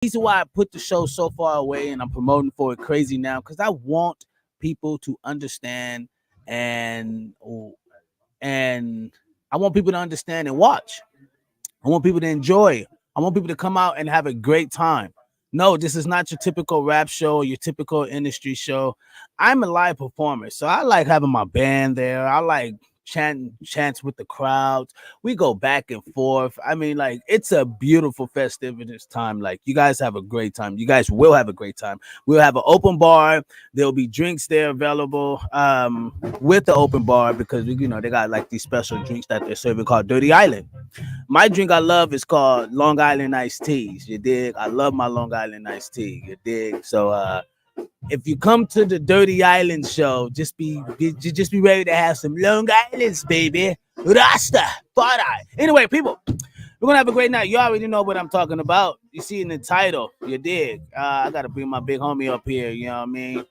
reason why I put the show so far away and I'm promoting for it crazy now because I want people to understand and and I want people to understand and watch. I want people to enjoy. I want people to come out and have a great time. No, this is not your typical rap show or your typical industry show. I'm a live performer, so I like having my band there. I like chants with the crowds. We go back and forth. I mean, like it's a beautiful festivities time. Like you guys have a great time. You guys will have a great time. We'll have an open bar. There'll be drinks there available with the open bar because they got like these special drinks that they're serving called Dirty Island. My drink I love is called Long Island iced teas. You dig? I love my Long Island iced tea. You dig? So if you come to the Dirty Island show, just be ready to have some Long Islands, baby. Rasta, Parra. Anyway, people, we're gonna have a great night. You already know what I'm talking about. You see in the title. You dig? I gotta bring my big homie up here. You know what I mean?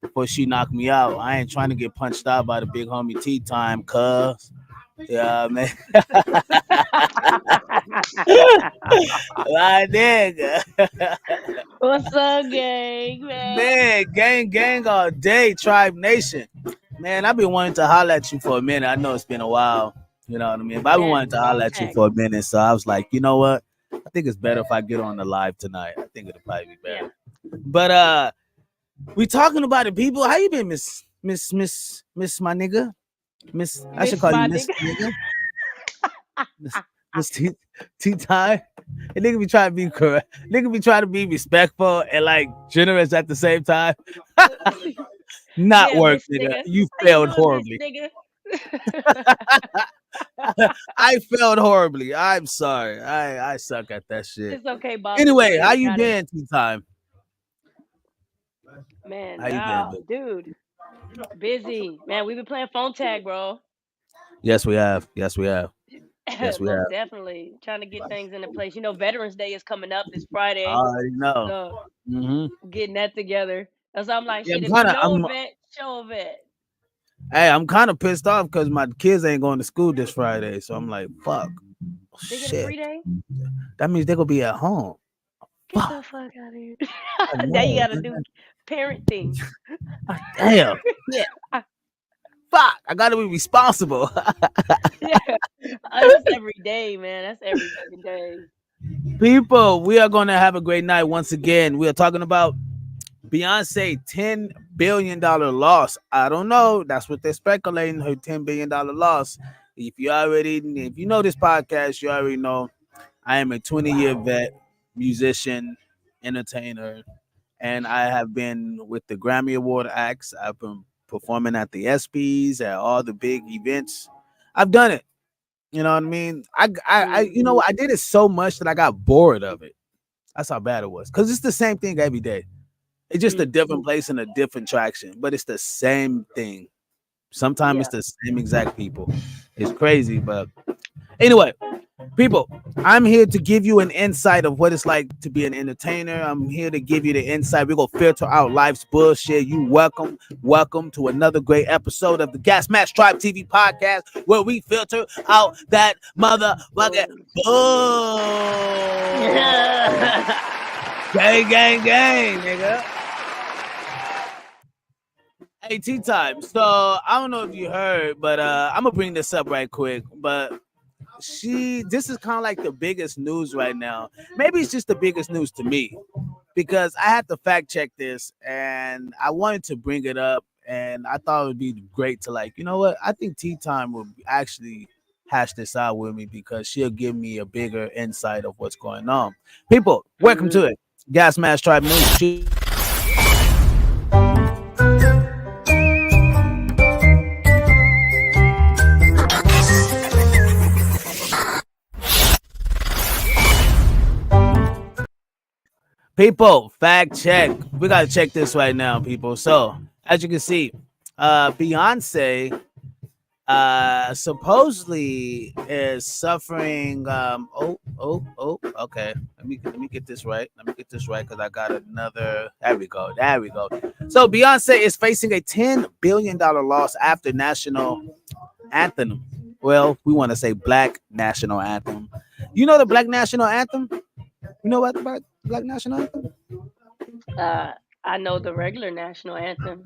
Before she knock me out, I ain't trying to get punched out by the big homie tea time, cuz. Yeah, man. My nigga. What's up, gang, man? Man, gang all day, Tribe Nation. Man, I've been wanting to holler at you for a minute. I know it's been a while. You know what I mean? But I've been wanting to holler at you for a minute. So I was like, you know what? I think it's better if I get on the live tonight. I think it'll probably be better. Yeah. But we talking about it, people. How you been, Miss my nigga? Miss, I should call you Miss nigga. Miss Tea Time. And nigga be trying to be correct. Nigga be trying to be respectful and like generous at the same time. Not work, nigga. You failed horribly. I failed horribly. I'm sorry. I suck at that shit. It's okay, Bob. Anyway, how you been, Tea Time? Man, how you been, dude? Busy. Man, we've been playing phone tag, bro. Yes, we have. Yes, we have. Yes, we have. Definitely trying to get things into place. You know, Veterans Day is coming up this Friday. I already know. So getting that together. That's why I'm like, shit, if you know a vet, show a vet. Hey, I'm kind of pissed off because my kids ain't going to school this Friday. So I'm like, fuck. They get a free day? That means they're going to be at home. Get the fuck out of here. Now you got to do parenting. Damn. Yeah. Fuck. I got to be responsible. Yeah. That's every day, man. That's every fucking day. People, we are going to have a great night once again. We are talking about Beyonce $10 billion loss. I don't know. That's what they're speculating, her $10 billion loss. If you know this podcast, you already know I am a 20-year vet, musician, entertainer, and I have been with the Grammy Award acts. I've been performing at the ESPYs, at all the big events. I've done it. You know what I mean? I did it so much that I got bored of it. That's how bad it was. Because it's the same thing every day. It's just a different place and a different traction, but it's the same thing. Sometimes it's the same exact people. It's crazy, but anyway, people, I'm here to give you an insight of what it's like to be an entertainer. I'm here to give you the insight. We're going to filter out life's bullshit. You welcome to another great episode of the Gas Mask Tribe TV podcast where we filter out that motherfucking bull. Gang, nigga. Hey, Tea Time. So I don't know if you heard, but I'm gonna bring this up right quick. But this is kind of like the biggest news right now. Maybe it's just the biggest news to me because I had to fact check this and I wanted to bring it up. And I thought it would be great to like, you know what? I think Tea Time will actually hash this out with me because she'll give me a bigger insight of what's going on. People, welcome to it. Gas Mask Tribe News. People, fact check. We gotta check this right now, people. So, as you can see, Beyonce supposedly is suffering. Okay. Let me get this right. Because I got another. There we go. So Beyonce is facing a $10 billion loss after national anthem. Well, we want to say Black national anthem. You know the Black national anthem? You know what? Black national anthem? Uh, I know the regular national anthem.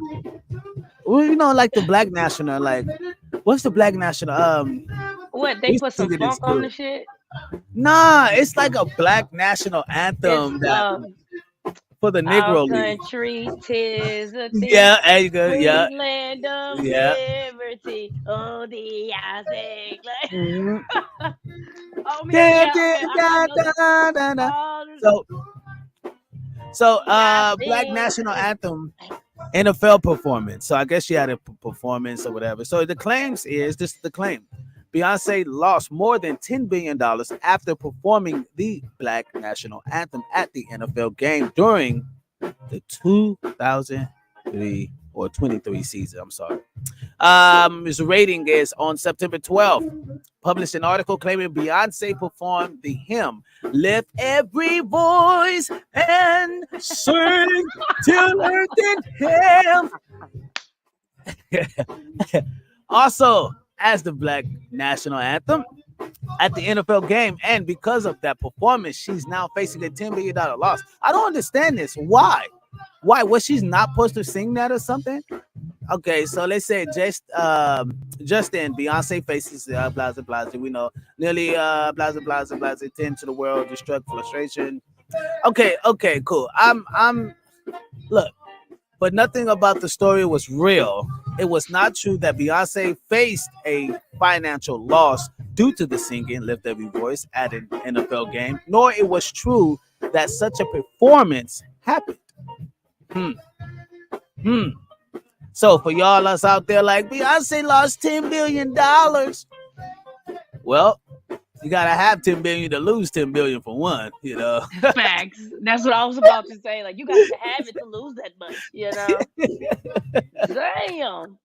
Well, like the black national, like what's the black national? What, they We put some sing it in funk on the school. shit? Nah, it's like a black national It's anthem that for the our Negro League. country, 'tis a thee, Yeah, there you go. Yeah, sweet land of yeah. liberty. Oh, thee I sing. Like, Mhm. oh man, Da, yeah, da, okay, I da, know that. da, da, da. All So, so, thee I black sing. national anthem NFL performance. So I guess she had a performance or whatever. So the claims is this is the claim. Beyonce lost more than $10 billion after performing the Black National Anthem at the NFL game during the 2003 or 23 season. I'm sorry. His rating is on September 12th. Published an article claiming Beyonce performed the hymn "Lift Every Voice and Sing Till Earth and Heaven." Also, as the Black National Anthem at the NFL game, and because of that performance, she's now facing a $10 billion loss. I don't understand this. Why? Why was she not supposed to sing that or something? Okay, so let's say just then Beyonce faces Blaza Blaza. We know nearly Blaza Blaza Blaza 10 to the world, destruct frustration. Okay, cool. I'm look, but nothing about the story was real. It was not true that Beyonce faced a financial loss due to the singing "Lift Every Voice" at an NFL game, nor it was true that such a performance happened. Hmm. Hmm. So for y'all us out there like Beyonce lost $10 billion, well, you gotta have 10 billion to lose 10 billion for one, Facts. That's what I was about to say. Like, you got to have it to lose that much, you know? Damn.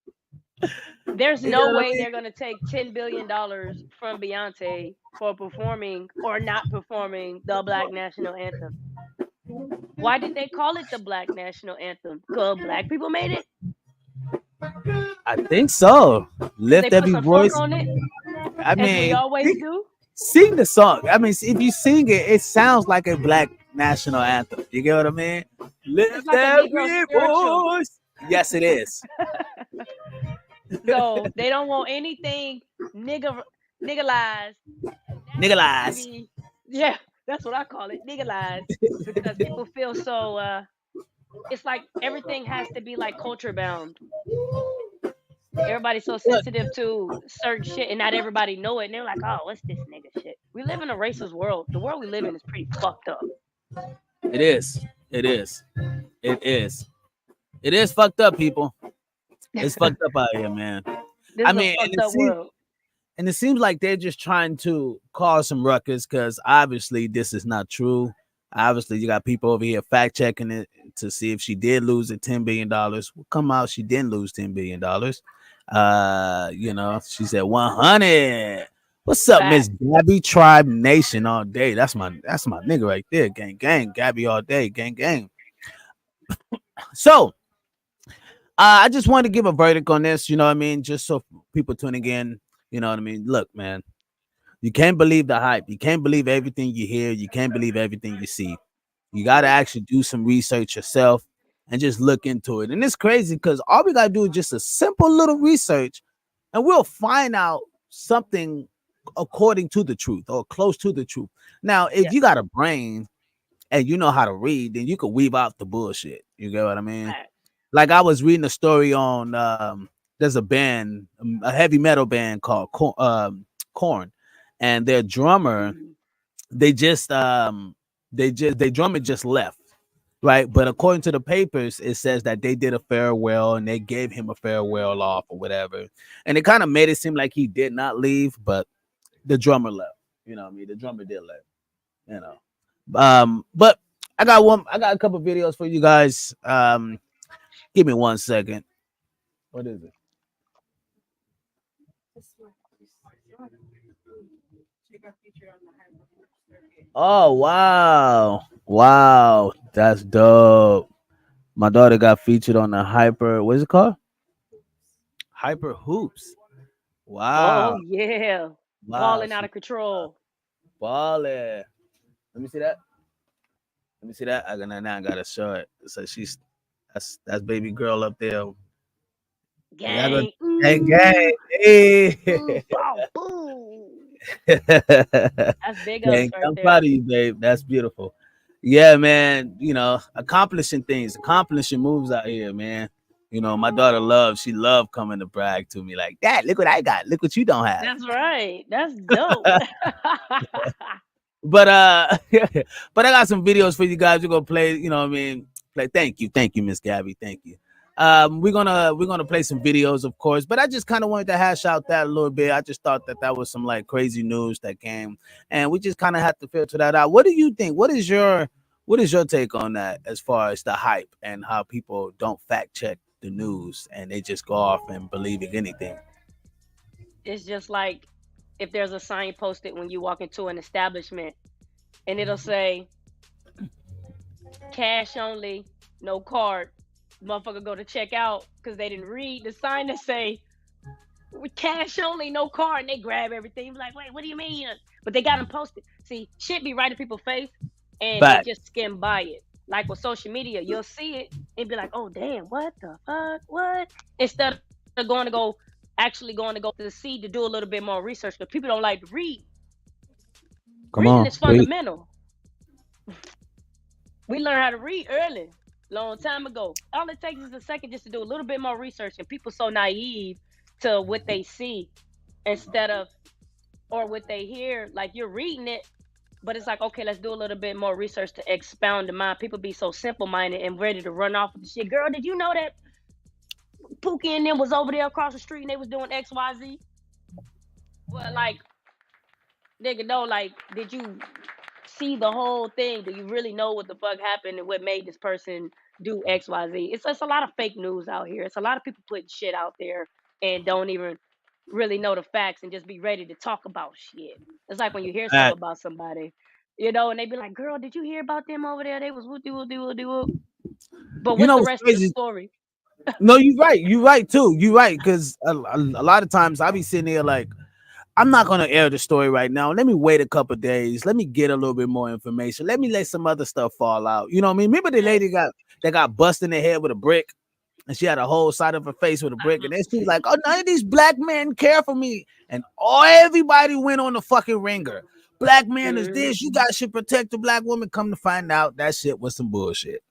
There's You know no what I way mean? they're going to take $10 billion from Beyonce for performing or not performing the Black National Anthem. Why did they call it the Black National Anthem? Because black people made it? I think so. Because they Lift put every some funk voice. on it, I as we mean, always do? sing the song. I mean, if you sing it, it sounds like a black national anthem. You get what I mean? It's Lift like a Negro every spiritual. voice. Yes, it is. So they don't want anything nigger niggalized, and that needs to Niggas. be, yeah, that's what I call it, niggalized, because people feel so it's like everything has to be like culture bound. Everybody's so Look, sensitive to certain shit, and not everybody know it, and they're like, oh, what's this nigga shit? We live in a racist world. The world we live in is pretty fucked up. it is. It is. It is. It is fucked up, people. It's fucked up out here, man. This I is a mean, fucked up world. and it seems like they're just trying to cause some ruckus because obviously this is not true. Obviously, you got people over here fact checking it to see if she did lose the $10 billion. Well, come out, she didn't lose $10 billion. She said 100. What's up, Miss Fact. Gabby Tribe Nation all day? That's my nigga right there. Gang, gang, Gabby all day. Gang, gang. So I just wanted to give a verdict on this, you know what I mean? Just so people tuning in, you know what I mean? Look, man, you can't believe the hype. You can't believe everything you hear. You can't believe everything you see. You got to Nope. actually do some research yourself and just look into it. And it's crazy because all we got to do is just a simple little research and we'll find out something according to the truth or close to the truth. Now, if Yeah. you got a brain and you know how to read, then you can weave out the bullshit. You get what I mean? Fact. Like I was reading a story on there's a band, a heavy metal band called Korn, and their drummer, Mhm. they just they drummer just left, right? But according to the papers, it says that they did a farewell and they gave him a farewell off or whatever, and it kind of made it seem like he did not leave, but the drummer left. You know what I mean? The drummer did left. You know, but I got a couple videos for you guys. Give me 1 second. What is it? Oh wow. Wow. That's dope. My daughter got featured on the hyper. What's it called? Hyper hoops. Oh Wow. yeah. Wow. Balling out of control. Baller. Let me see that. Let me see that. Now I gotta show it. So that's baby girl up there. And y'all go Gang. gang Ooh. gang. Hey. Ooh. Bow. Boo. That's big ups Gang, right I'm there. proud of you, babe. That's beautiful. Yeah, man. Accomplishing things, accomplishing moves out here, man. My daughter she loved coming to brag to me like, Dad, look what I got. Look what you don't have. That's right. That's dope. But but I got some videos for you guys. We're gonna play, what I mean, play. Thank you, Miss Gabby. Thank you. We're gonna play some videos, of course. But I just kind of wanted to hash out that a little bit. I just thought that was some like crazy news that came, and we just kind of have to filter that out. What do you think? What is your take on that as far as the hype and how people don't fact check the news and they just go off and believing anything? It's just like if there's a sign posted when you walk into an establishment and it'll say cash only, no card. Motherfucker go to check out because they didn't read the sign that say with cash only, no card, and they grab everything. Like, wait, what do you mean? But they got them posted. See, shit be right in people's face, and they Fact. just skim by it. Like with social media, you'll see it and be like, oh damn, what the fuck, what? Instead of actually going to go to see to do a little bit more research because people don't like to read. Come Reading on, is read. fundamental. We learned how to read early, long time ago. All it takes is a second just to do a little bit more research, and people so naive to what they see instead of or what they hear. Like you're reading it, but it's like, okay, let's do a little bit more research to expound the mind. People be so simple minded and ready to run off with the shit. Girl, did you know that Pookie and them was over there across the street and they was doing XYZ? Well, like, nigga, no, like, did you see the whole thing? Do you really know what the fuck happened and what made this person do XYZ? It's a lot of fake news out here. It's a lot of people putting shit out there and don't even really know the facts and just be ready to talk about shit. It's like when you hear something Fact. about somebody, and they be like, girl, did you hear about them over there? They was whoop de whoop de whoop de whoop. But You what's know the what's rest of the crazy? story? No, you're right. You're right too. You're right because a lot of times I be sitting here like I'm not gonna air the story right now. Let me wait a couple days. Let me get a little bit more information. Let me let some other stuff fall out. You know what I mean? Remember the Yeah. lady that got busted in the head with a brick, and she had a whole side of her face with a brick, and then she was like, "Oh, none of these black men care for me," and everybody went on the fucking ringer. Black man is Mm-hmm. this. You guys should protect the black woman. Come to find out, that shit was some bullshit.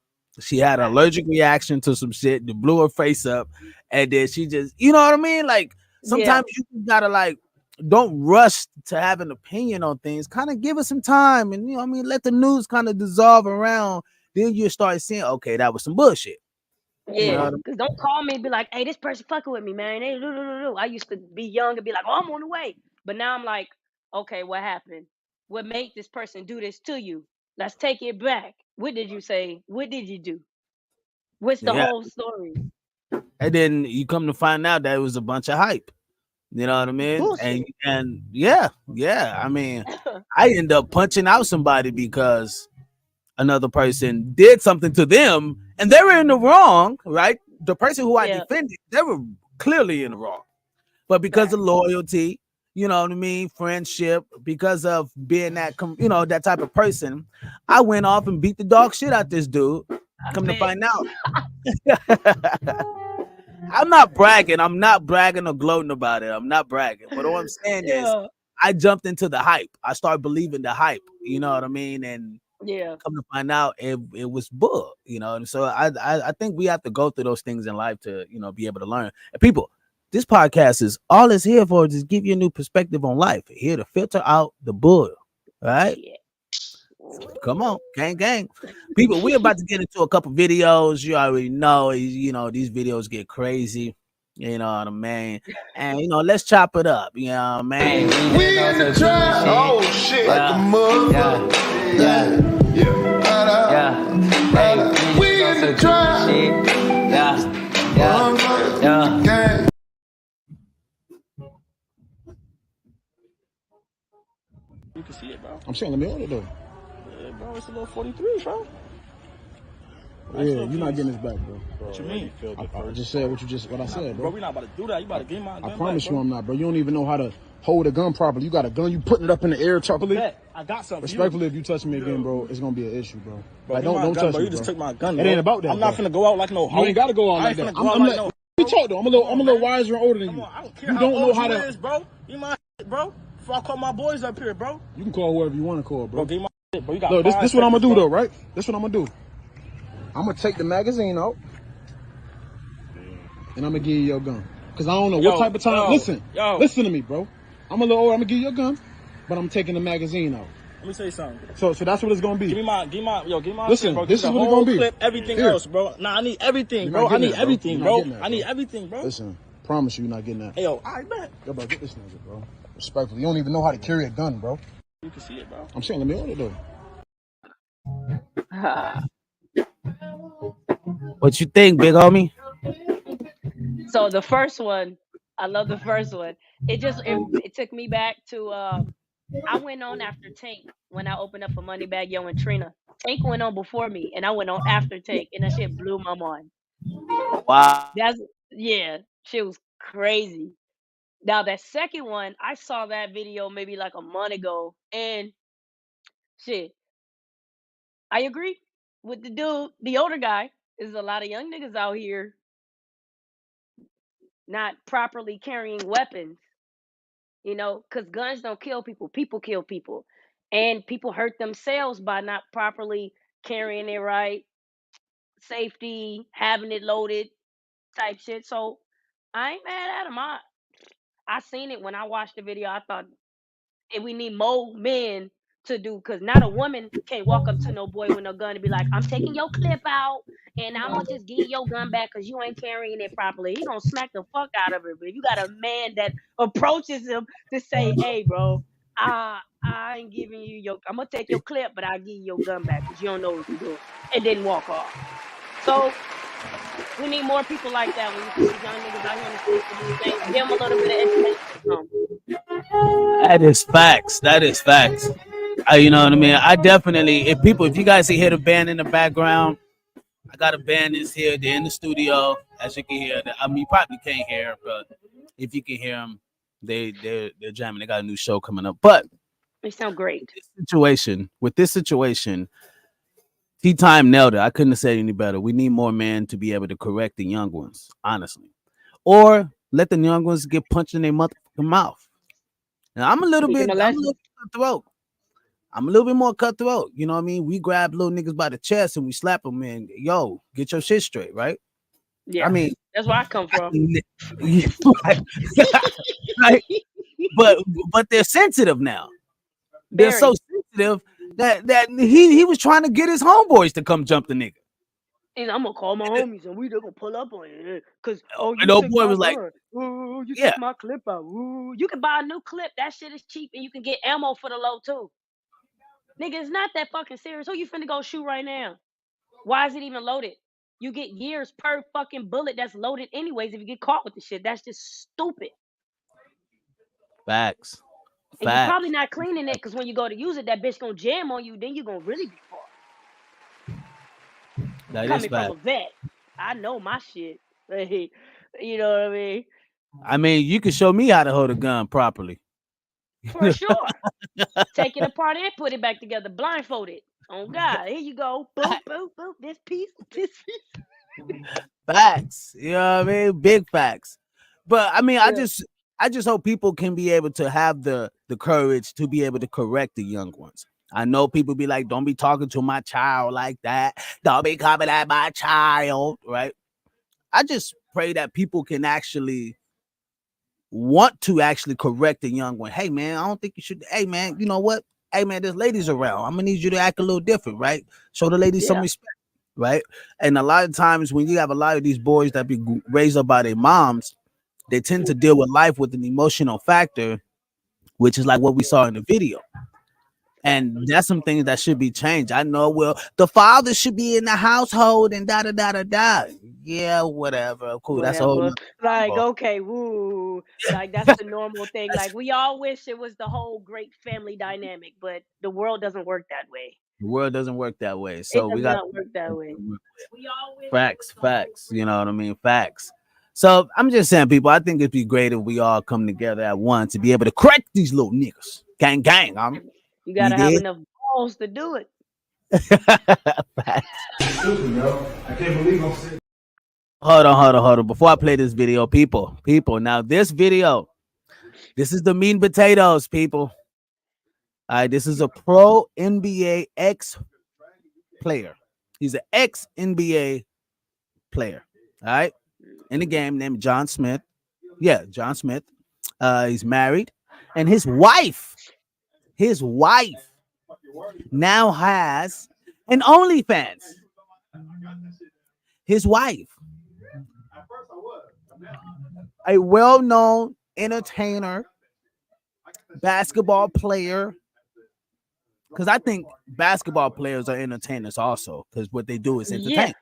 She had an Right. allergic reaction to some shit that blew her face up, and then she just, you know what I mean? Like Yeah. sometimes you gotta like don't rush to have an opinion on things. Kind of give it some time, and what I mean, let the news kind of dissolve around. Then you start seeing, okay, that was some bullshit. You know Yeah, what I mean? cause don't call me and be like, "Hey, this person fucking with me, man." They do. I used to be young and be like, "Oh, I'm on the way," but now I'm like, "Okay, what happened? What made this person do this to you? Let's take it back. What did you say? What did you do? What's the Yeah. whole story?" And then you come to find out that it was a bunch of hype. You know what I mean? And Bullshit. and yeah, yeah. I mean, I end up punching out somebody because another person did something to them and they were in the wrong, right? The person who I Yeah. defended, they were clearly in the wrong. But because of Facts. loyalty, you know what I mean, friendship, because of being that type of person, I went off and beat the dog shit out this dude. I Come to bet. find out. I'm not bragging. I'm not bragging or gloating about it. I'm not bragging. But all I'm saying is Yeah. I jumped into the hype. I started believing the hype. You know what I mean? And Yeah. come to find out it was bull, and so I think we have to go through those things in life to be able to learn. And people, this podcast is all it's here for is just give you a new perspective on life. Here to filter out the bull. All right. Yeah. Come on, gang. People, we're about to get into a couple videos. You already know, these videos get crazy. You know what I mean? And let's chop it up. You know what I mean? We in the trap. Oh shit. Like a mother. Yeah. We in the trap. Yeah. You can see it, bro. I'm saying, let me order though. Yeah, bro, it's a little 43, bro. Yeah, you're not getting this back, bro. What you mean? I just said what I said, Bro, bro. we not about to do that. You about to give my gun I promise back, you bro. I'm not, bro. You don't even know how to hold a gun properly. You got a gun, you putting it up in the air properly. I got something. Respectfully, if you touch me again, bro, it's gonna be an issue, bro. Like, Bro, don't touch bro. me, You just bro. took my gun. It ain't about that. I'm not finna go out like no hoe. You ain't gotta go out like that. We talk though. I'm a little wiser and older than you. I don't care You how don't know old how you to. is, bro. You my shit, bro. Before I call my boys up here, bro. You can call whoever you want to call, bro. Bro, give me my shit, bro. You got Look, this 5 what I'm gonna seconds, do bro. though, right? This what I'm gonna do. I'm gonna take the magazine out, and I'm gonna give you your gun. Cause I don't know what type of time. Listen to me, bro. I'm a little older. I'm gonna give you your gun, but I'm taking the magazine out. Let me tell you something. So that's what it's gonna be. Give me my Listen, shit, bro. this Give is me what the it's gonna whole be. clip, everything else, bro. Nah, I need everything, bro. I need everything, bro. I need everything, bro. Listen, promise you, you're not getting that. Hey, yo, I bet. Yo, bro, get this nigga, bro. Respectfully, you don't even know how to carry a gun, bro. You can see it, bro. I'm saying, let me hold it though. What you think, big homie? So the first one, I love the first one. It took me back to I went on after Tank when I opened up for Moneybag Yo and Trina. Tank went on before me, and I went on after Tank, and that shit blew my mind. Wow. That's yeah, shit was crazy. Now that second one, I saw that video maybe like a month ago, and shit, I agree with the dude, the older guy. There's a lot of young niggas out here not properly carrying weapons, because guns don't kill people, people kill people. And people hurt themselves by not properly carrying it right, safety, having it loaded, type shit. So I ain't mad at him. I seen it when I watched the video. I thought, and we need more men to do, because not a woman can't walk up to no boy with no gun and be like, I'm taking your clip out and I'm gonna just give you your gun back because you ain't carrying it properly. He gonna smack the fuck out of her. But if you got a man that approaches him to say, hey bro, I ain't giving you your, I'm gonna take your clip, but I'll give you your gun back because you don't know what you're doing, and then walk off. So we need more people like that. When you see these young niggas out here in the streets with these things, give them a little bit of education or something. That is facts. That is facts. You know what I mean? I definitely, if you guys hear the band in the background, I got a band that's here. They're in the studio, as you can hear. I mean, you probably can't hear, but if you can hear them, they're jamming. They got a new show coming up. But They sound great. with this situation, Tea Time nailed it. I couldn't have said any better. We need more men to be able to correct the young ones, honestly, or let the young ones get punched in their motherfucking mouth. Now, I'm a little bit cutthroat. I'm a little bit more cutthroat. You know what I mean? We grab little niggas by the chest and we slap them and, yo, get your shit straight, right? Yeah, I mean, that's where I come from. right? But they're sensitive now. They're so sensitive that he was trying to get his homeboys to come jump the nigga. And I'm gonna call my homies and they're gonna pull up on you because you and old took boy my was like, gun. Ooh, you yeah, took my clip out. Ooh, you can buy a new clip. That shit is cheap and you can get ammo for the low too. Nigga, it's not that fucking serious. Who you finna go shoot right now? Why is it even loaded? You get years per fucking bullet that's loaded anyways if you get caught with the shit. That's just stupid. facts. And you're probably not cleaning it because when you go to use it, that bitch gonna jam on you. Then you're gonna really be fucked. That Coming is from fact. a vet, I know my shit. You know what I mean? I mean, you can show me how to hold a gun properly. For sure. Take it apart and put it back together, blindfolded. Oh God, here you go. Boop, boop, boop. This piece. Facts. You know what I mean? Big facts. But I mean, Yeah. I just hope people can be able to have the courage to be able to correct the young ones. I know people be like, don't be talking to my child like that. Don't be coming at my child, right? I just pray that people can actually want to actually correct the young one. Hey man, I don't think you should. Hey man, you know what? Hey man, there's ladies around. I'm gonna need you to act a little different, right? Show the ladies some respect, right? And a lot of times when you have a lot of these boys that be raised up by their moms, they tend to deal with life with an emotional factor, which is like what we saw in the video. And that's some things that should be changed. I know, well, the father should be in the household and da da da da da. Yeah, whatever. Cool. Whatever. That's a whole Like, okay, woo. Like that's the normal thing. Like we all wish it was the whole great family dynamic, but the world doesn't work that way. The world doesn't work that way. It So does we got not work that way. We all wish facts. You know what I mean? Facts. So I'm just saying, people, I think it'd be great if we all come together at once to be able to crack these little niggas. Gang, gang. You You gotta have did? enough balls to do it. Stupid, yo. I can't believe I'm sitting. Hold on. Before I play this video, people. Now this video, this is the meat and potatoes, people. All right, this is a pro NBA ex player. He's an ex NBA player. All right, in the game named John Smith. Yeah, John Smith. He's married, and his wife now has an OnlyFans. His wife, a well-known entertainer, basketball player. Because I think basketball players are entertainers also, because what they do is entertain.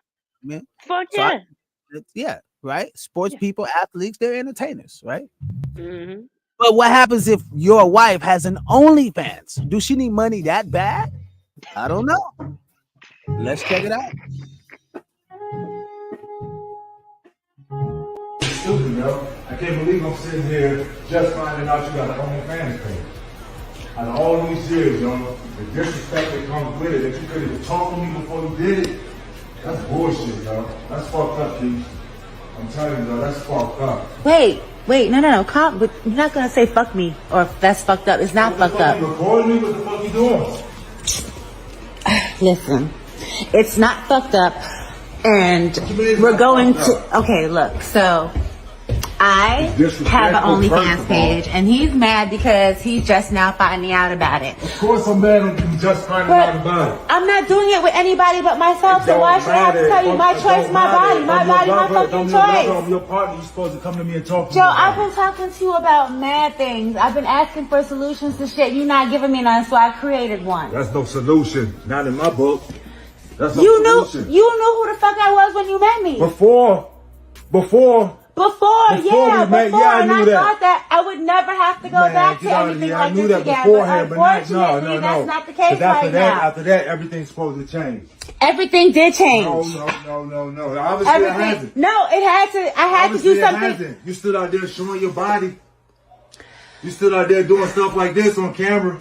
Yeah. Fuck so yeah. Yeah, right? Sports people, athletes, they're entertainers, right? Mm-hmm. But what happens if your wife has an OnlyFans? Do she need money that bad? I don't know. Let's check it out. Stupid, yo. I can't believe I'm sitting here just finding out you got an OnlyFans page. Out of all these years, yo, the disrespect that comes with it, that you could have talked to me before you did it, that's bullshit, yo. That's fucked up, Keith. I'm telling you, yo, that's fucked up. Wait, no. But you're not gonna say fuck me, or if that's fucked up. It's not fucked up. You recording me? What the fuck you doing? Listen, it's not fucked up, and we're going to. Okay, look, so I have an OnlyFans page, and he's mad because he's just now finding out about it. Of course I'm mad I'm just finding out about it. I'm not doing it with anybody but myself, so why should I have to tell you my choice, my body, my fucking choice? I'm your partner, you're supposed to come to me and talk to me. Joe, I've been talking to you about mad things. I've been asking for solutions to shit. You're not giving me none, so I created one. That's no solution. Not in my book. That's no solution. You knew who the fuck I was when you met me. Before, I knew that. Thought that I would never have to go back to everything I knew that beforehand, but unfortunately, that's not the case right now. After that, everything's supposed to change. Everything did change. No. Obviously, it hasn't. No, it had to. I had to do something. You stood out there showing your body. You stood out there doing stuff like this on camera.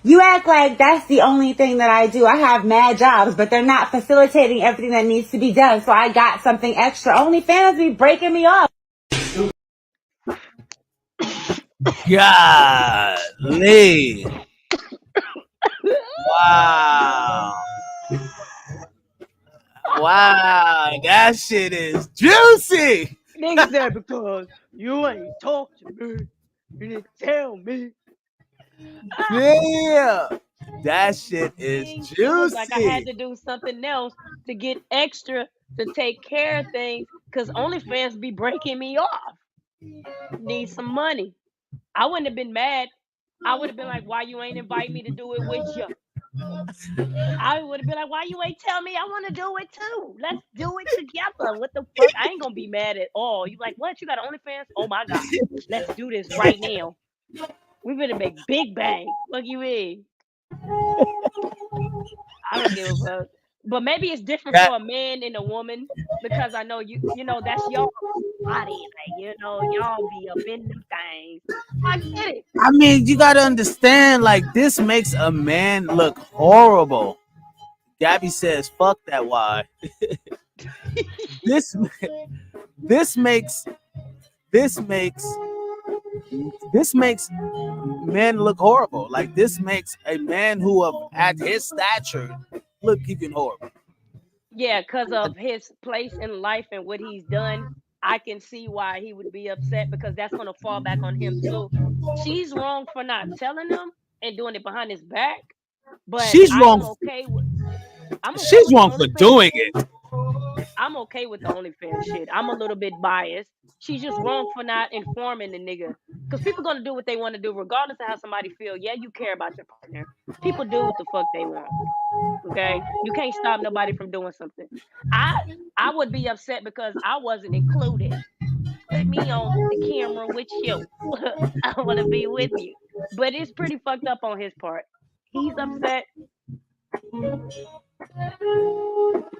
You act like that's the only thing that I do. I have mad jobs, but they're not facilitating everything that needs to be done. So I got something extra. OnlyFans be breaking me off. Golly. Wow, that shit is juicy. Nigga said because you ain't talk to me, you didn't tell me. Yeah, that shit is juicy. It was like I had to do something else to get extra to take care of things, because OnlyFans be breaking me off. Need some money. I wouldn't have been mad. I would have been like, why you ain't invite me to do it with you? I would have been like, why you ain't tell me I want to do it too? Let's do it together. What the fuck? I ain't gonna be mad at all. You like, what? You got OnlyFans? Oh my God. Let's do this right now. We better make big bang. Fuck you mean? I don't give a fuck. But maybe it's different for a man and a woman, because I know you know, that's y'all body. Like, y'all be up in them things. I get it. I mean, you gotta understand, like, this makes a man look horrible. Gabby says, fuck that why. This makes men look horrible. Like, this makes a man who at his stature look even horrible. Yeah, because of his place in life and what he's done, I can see why he would be upset, because that's going to fall back on him too. She's wrong for not telling him and doing it behind his back, but she's wrong. She's wrong for doing it. I'm okay with the OnlyFans shit. I'm a little bit biased. She's just wrong for not informing the nigga, because people gonna do what they want to do regardless of how somebody feel. Yeah, you care about your partner. People do what the fuck they want. Okay, you can't stop nobody from doing something. I would be upset because I wasn't included. Put me on the camera with you. I want to be with you, but it's pretty fucked up on his part. He's upset.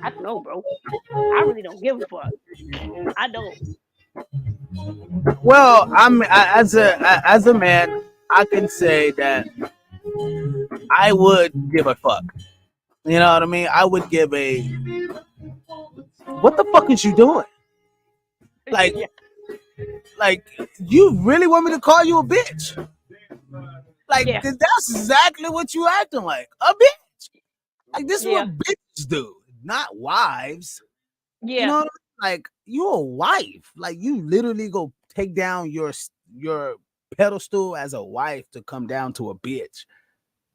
I don't know, bro. I really don't give a fuck. I don't. Well, as a man, I can say that I would give a fuck. You know what I mean? I would give a what the fuck is you doing? Like, Yeah, like you really want me to call you a bitch? Like yeah, that's exactly what you acting like, a bitch. Like this is what yeah, bitches do, not wives. You yeah, know, like you a wife. Like you literally go take down your pedestal as a wife to come down to a bitch.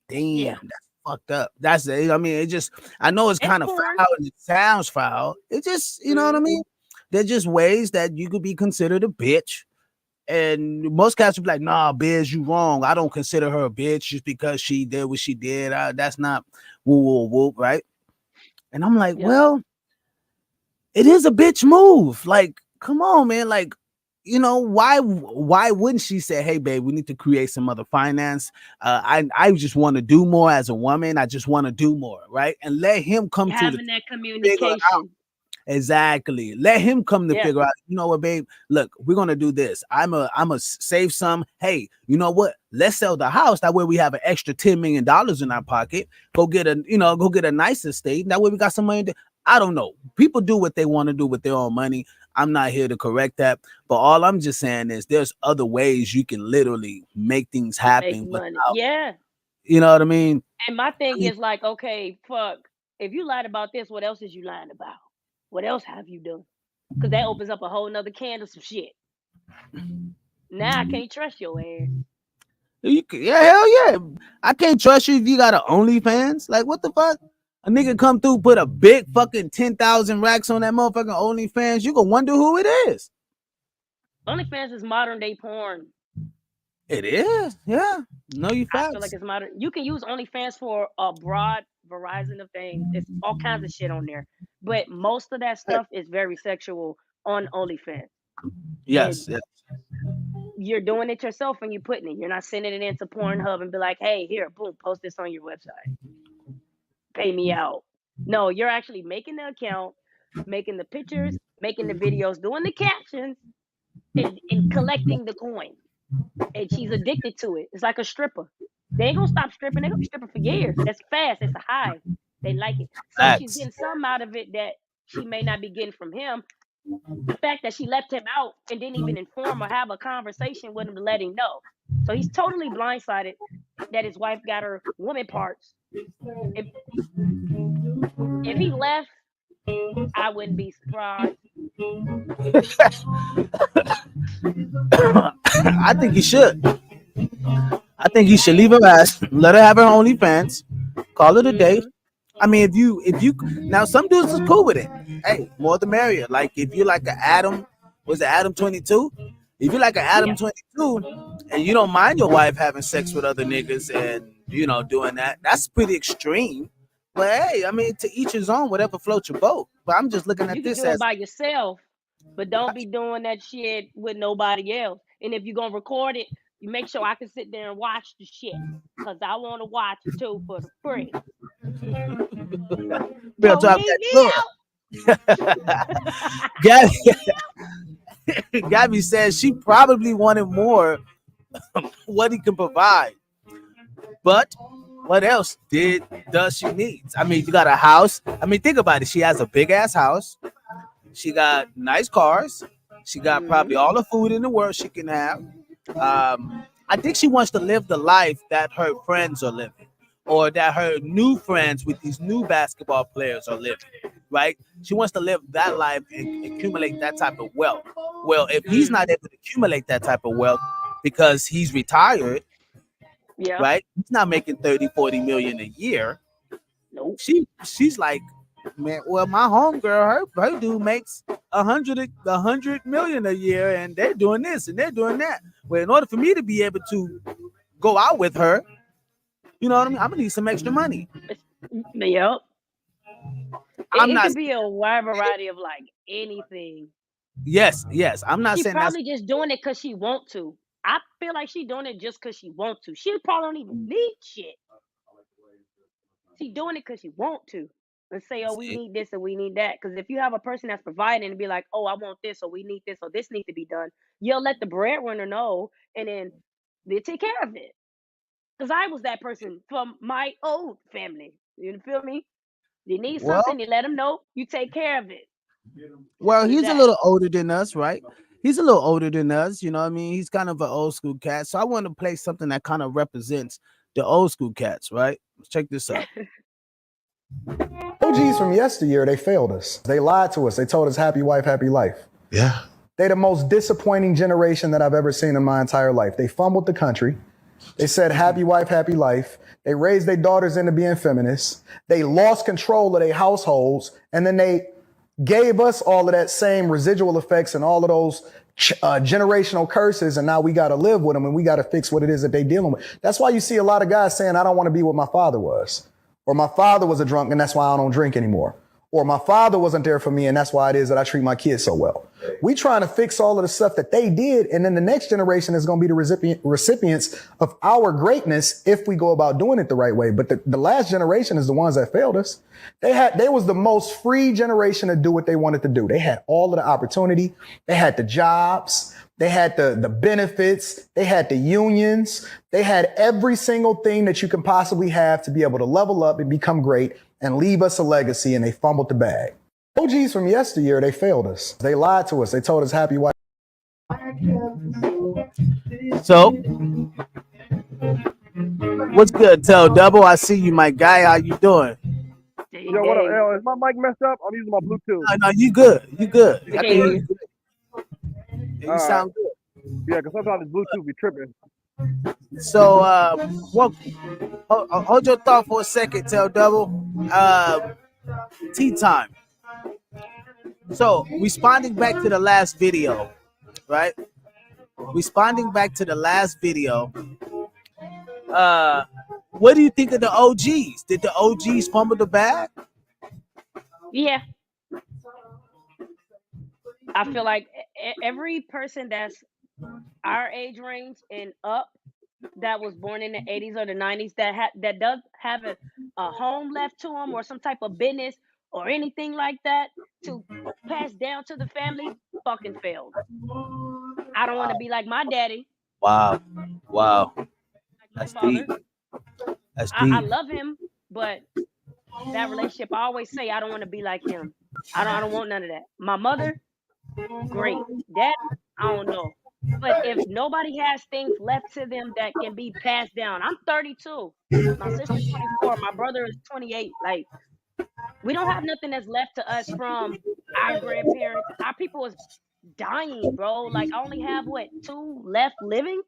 yeah. Damn, that's fucked up. That's it. I mean, it just I know it's It's kind of corn. foul and it sounds foul. It just you know what I Hmm. mean? They're just ways that you could be considered a bitch. And most cats would be like, nah, Biz, you wrong. I don't consider her a bitch just because she did what she did. That's not woo woo whoop, right? And I'm like, Yep. well, it is a bitch move. Like, come on, man. Like, why wouldn't she say, hey, babe, we need to create some other finance? I just want to do more as a woman. I just want to do more, right? And let him come to the Having that figure it out. communication. Exactly. Let him come to Yeah. figure out, you know what, babe? Look, we're gonna do this. I'm a save some. Hey, you know what? Let's sell the house. That way we have an extra $10 million in our pocket. Go get a nice estate. That way we got some money. I don't know. People do what they want to do with their own money. I'm not here to correct that. But all I'm just saying is there's other ways you can literally make things Make happen money. without, Yeah. you know what I mean? And my thing I is like, okay, fuck. If you lied about this, what else is you lying about? What else have you done? Because that opens up a whole nother can of some shit. Now I can't trust your ass. Yeah, hell yeah. I can't trust you if you got an OnlyFans. Like, what the fuck? A nigga come through, put a big fucking 10,000 racks on that motherfucking OnlyFans. You gonna wonder who it is. OnlyFans is modern day porn. It is, yeah. Know you I feel like facts. it's modern. You can use OnlyFans for a broad variety of things. It's all kinds of shit on there. But most of that stuff is very sexual on OnlyFans. And Yes, yes. you're doing it yourself when you're putting it. You're not sending it into Pornhub and be like, hey, here, boom, post this on your website. Pay me out. No, you're actually making the account, making the pictures, making the videos, doing the captions, and collecting the coin. And she's addicted to it. It's like a stripper. They ain't gonna stop stripping. They're gonna be stripping for years. That's fast. It's a high. They like it. So she's Facts. getting some out of it that she may not be getting from him. The fact that she left him out and didn't even inform or have a conversation with him to let him know. So he's totally blindsided that his wife got her woman parts. If if he left, I wouldn't be surprised. I think he should. I think he should leave her ass, let her have her OnlyFans, call it a day. Hmm. I mean, if you now some dudes is cool with it. Hey, more the merrier. Like if you like an Adam, was it Adam 22? If you like an Adam Yeah, 22 and you don't mind your wife having sex with other niggas and doing that, that's pretty extreme. But hey, I mean, to each his own, whatever floats your boat. But I'm just looking you at can this do it as by yourself, but don't be doing that shit with nobody else. And if you're gonna record it, you make sure I can sit there and watch the shit. Cause I wanna watch it too for the free. real Don't talk leave that me good. out. Gabby, Don't leave me Gabby says she probably wanted more what he can provide. But what else does she need? I mean, you got a house. I mean, think about it. She has a big ass house. She got nice cars. She got out. probably all the food in the world she can have. I think she wants to live the life that her friends are living, or that her new friends with these new basketball players are living. Right? She wants to live that life and accumulate that type of wealth. Well, if he's Mm-hmm. not able to accumulate that type of wealth because he's retired, Yeah. right? He's not making 30, 40 million a year. Nope. She's like, man, well, my homegirl, her dude makes a hundred million a year, and they're doing this and they're doing that. Well, in order for me to be able to go out with her, you know what I mean? I'm gonna need some extra money. It's, yep. I'm It not could be a wide variety of like anything. yes, yes. I'm not She saying that's probably just doing it because she want to. I feel like she doing it just because she want to. She probably don't even need shit. She doing it because she want to. and say, oh, we See? need this or we need that. Because if you have a person that's providing and be like, oh, I want this or we need this or this needs to be done, you'll let the breadwinner know, and then they take care of it. Because I was that person from my old family. You feel me? You need Well, something, you let them know, you take care of it. well, Simple as he's a that. little older than us, right? He's a little older than us, you know what I mean? He's kind of an old school cat. So I want to play something that kind of represents the old school cats, right? Check this out. OGs from yesteryear, they failed us. They lied to us. They told us happy wife, happy life. Yeah. They the most disappointing generation that I've ever seen in my entire life. They fumbled the country. They said happy wife, happy life. They raised their daughters into being feminists. They lost control of their households. And then they gave us all of that same residual effects and all of those generational curses. And now we got to live with them and we got to fix what it is that they dealing with. That's why you see a lot of guys saying, I don't want to be what my father was. Or my father was a drunk and that's why I don't drink anymore. Or my father wasn't there for me and that's why it is that I treat my kids so well. We trying to fix all of the stuff that they did, and then the next generation is going to be the recipients of our greatness if we go about doing it the right way. But the last generation is the ones that failed us. They was the most free generation to do what they wanted to do. They had all of the opportunity. They had the jobs. They had the benefits. They had the unions. They had every single thing that you can possibly have to be able to level up and become great and leave us a legacy, and they fumbled the bag. OGs from yesteryear, they failed us. They lied to us. They told us happy wife. So, what's good, Tell Double? I see you, my guy. How you doing? Yo, what up? Yo, is my mic messed up? I'm using my Bluetooth. No, you good. You good. We I can can hear hear you. you. Yeah, you sound good. Yeah, because sometimes this Bluetooth be tripping. So, hold your thought for a second, Tell Double. Tea time. So, responding back to the last video, right? Responding back to the last video. What do you think of the OGs? Did the OGs fumble the bag? Yeah. I feel like every person that's our age range and up that was born in the 80s or the 90s that does have a home left to them or some type of business or anything like that to pass down to the family fucking failed. I don't want to be like my daddy, Wow. Wow. like my That's father. deep. That's I deep. love him, but that relationship, I always say I don't want to be like him. I don't want none of that. My mother, great. Dad, I don't know. But if nobody has things left to them that can be passed down, I'm 32. My sister's 24. My brother is 28. Like, we don't have nothing that's left to us from our grandparents. Our people is dying, bro. Like, I only have what, two left living?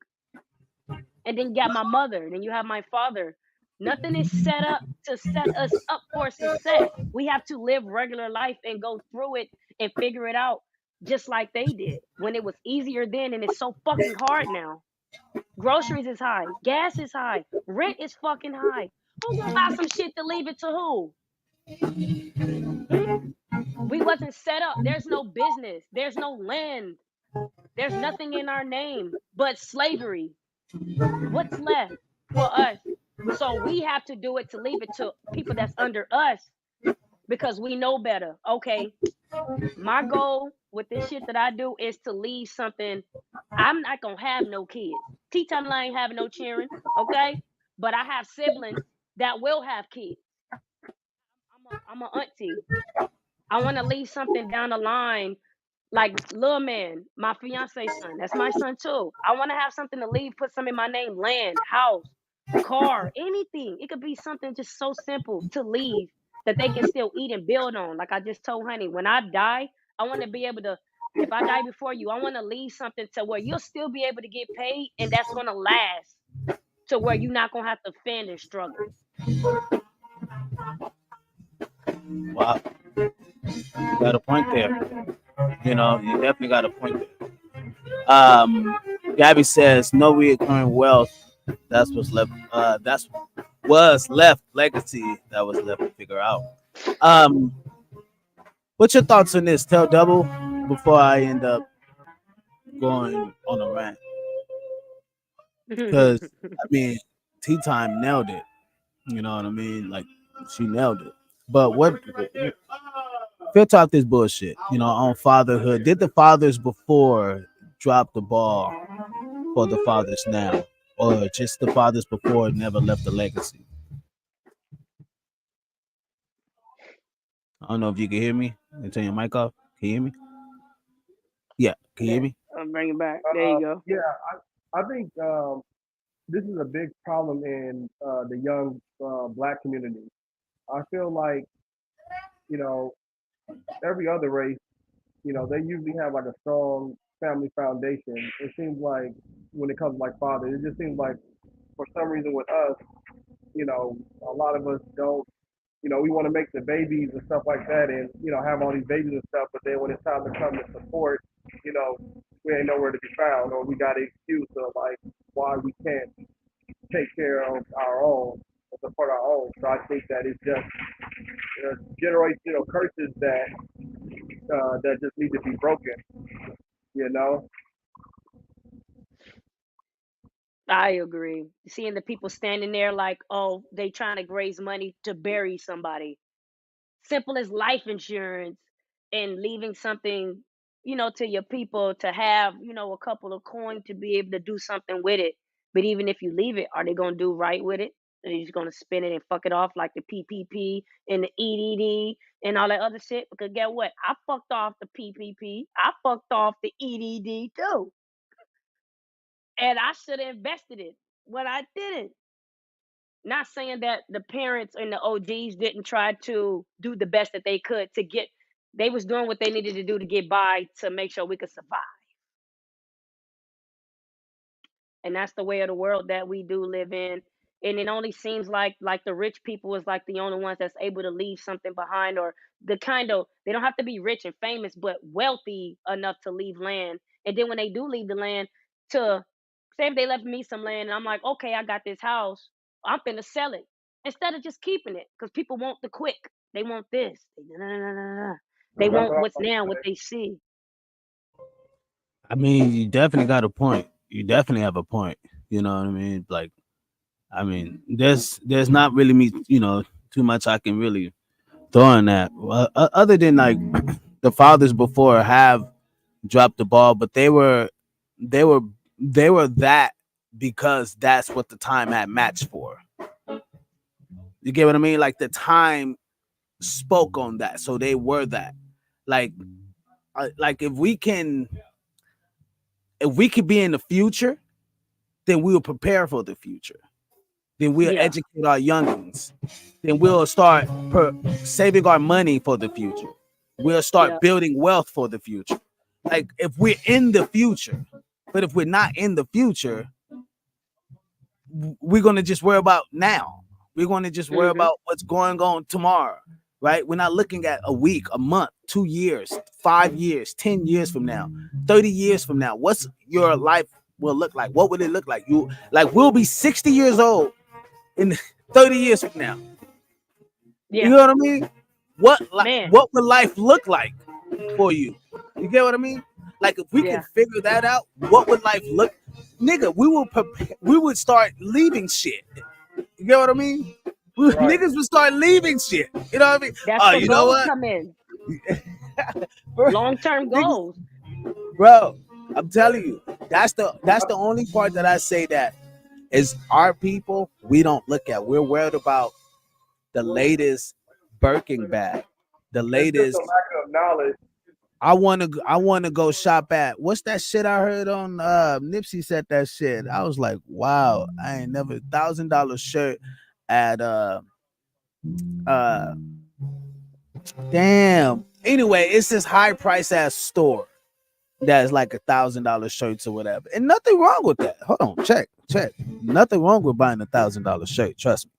And then you got my mother. Then you have my father. Nothing is set up to set us up for success. We have to live regular life and go through it and figure it out just like they did when it was easier then and it's so fucking hard now. Groceries is high, gas is high, rent is fucking high. Who gonna buy some shit to leave it to who? Hmm? We wasn't set up. There's no business. There's no land. There's nothing in our name but slavery. What's left for us? So we have to do it to leave it to people that's under us because we know better. Okay, my goal with this shit that I do is to leave something. I'm not gonna have no kids. Tea time I ain't having no cheering, okay? But I have siblings that will have kids. I'm a auntie. I want to leave something down the line, like little man, my fiance son. That's my son too. I want to have something to leave, put some in my name, land, house, car, anything. It could be something just so simple to leave that they can still eat and build on. Like I just told Honey, when I die, I want to be able to, if I die before you, I want to leave something to where you'll still be able to get paid and that's going to last to where you're not going to have to fend and struggle. Wow. You got a point there. You know, you definitely got a point there. Gabby says no reoccurring wealth. That's what's left. That's was left legacy that was left to figure out. What's your thoughts on this? Tell Double before I end up going on a rant. Because I mean, Tea Time nailed it. You know what I mean? Like she nailed it. But what Phil talk this bullshit, on fatherhood. Did the fathers before drop the ball for the fathers now, or just the fathers before never left a legacy? I don't know if you can hear me. You turn your mic off. Can you hear me? Yeah, can you hear Yeah, me? I'm bringing back. There you go. Yeah, I think this is a big problem in the young black community. I feel like, you know, every other race, they usually have like a strong family foundation. It seems like when it comes to like fathers, it just seems like for some reason with us, a lot of us don't, we want to make the babies and stuff like that and, have all these babies and stuff. But then when it's time to come to support, you know, we ain't nowhere to be found, or we got an excuse of like why we can't take care of our own and support our own. So I think that it's just generational curses that just need to be broken. You know, I agree. Seeing the people standing there like, oh, they trying to raise money to bury somebody. Simple as life insurance and leaving something, to your people to have, a couple of coins to be able to do something with it. But even if you leave it, are they going to do right with it? Are you just going to spend it and fuck it off like the PPP and the EDD and all that other shit? Because get what? I fucked off the PPP. I fucked off the EDD too. And I should have invested it, but I didn't. Not saying that the parents and the OGs didn't try to do the best that they could to get, they was doing what they needed to do to get by to make sure we could survive. And that's the way of the world that we do live in. And it only seems like the rich people is like the only ones that's able to leave something behind, or the kind of, they don't have to be rich and famous but wealthy enough to leave land. And then when they do leave the land, to say if they left me some land and I'm like, okay, I got this house, I'm finna sell it instead of just keeping it, because people want the quick, they want this, they that's want what what's I'm now, what saying. they see. I mean, you definitely got a point. You definitely have a point. You know what I mean? Like, I mean, there's not really me, too much I can really throw on that. Other than like the fathers before have dropped the ball, but they were they were that because that's what the time had matched for. You get what I mean? Like the time spoke on that, so they were that. Like, like if we could be in the future, then we will prepare for the future. Then we'll Yeah, educate our youngins. Then we'll start saving our money for the future. We'll yeah, start building wealth for the future. Like if we're in the future, but if we're not in the future, we're gonna just worry about now. We're gonna just worry hmm, about what's going on tomorrow, right? We're not looking at a week, a month, 2 years, 5 years, 10 years from now, 30 years from now. What's your life will look like? What would it look like? You like we'll be 60 years old in 30 years from now. You yeah, know what I mean? man, What would life look like for you? You get what I mean? Like if we can yeah, figure that out, what would life look? Nigga, we will prepare, we would start leaving shit. You get what I mean? Right. Niggas would start leaving shit. You know what I mean? that's Oh, where you know goals what? come in. Bro, Long-term niggas, goals. bro, I'm telling you, that's the only part that I say that is our people we don't look at. We're worried about the latest Birkin bag, the It's just a latest. lack of knowledge. I wanna go shop at what's that shit I heard on Nipsey said that shit. I was like, wow, I ain't never $1,000 shirt at uh damn. Anyway, it's this high price ass store that's like $1,000 shirts or whatever. And nothing wrong with that. Hold on, check. Nothing wrong with buying $1,000 shirt. Trust me.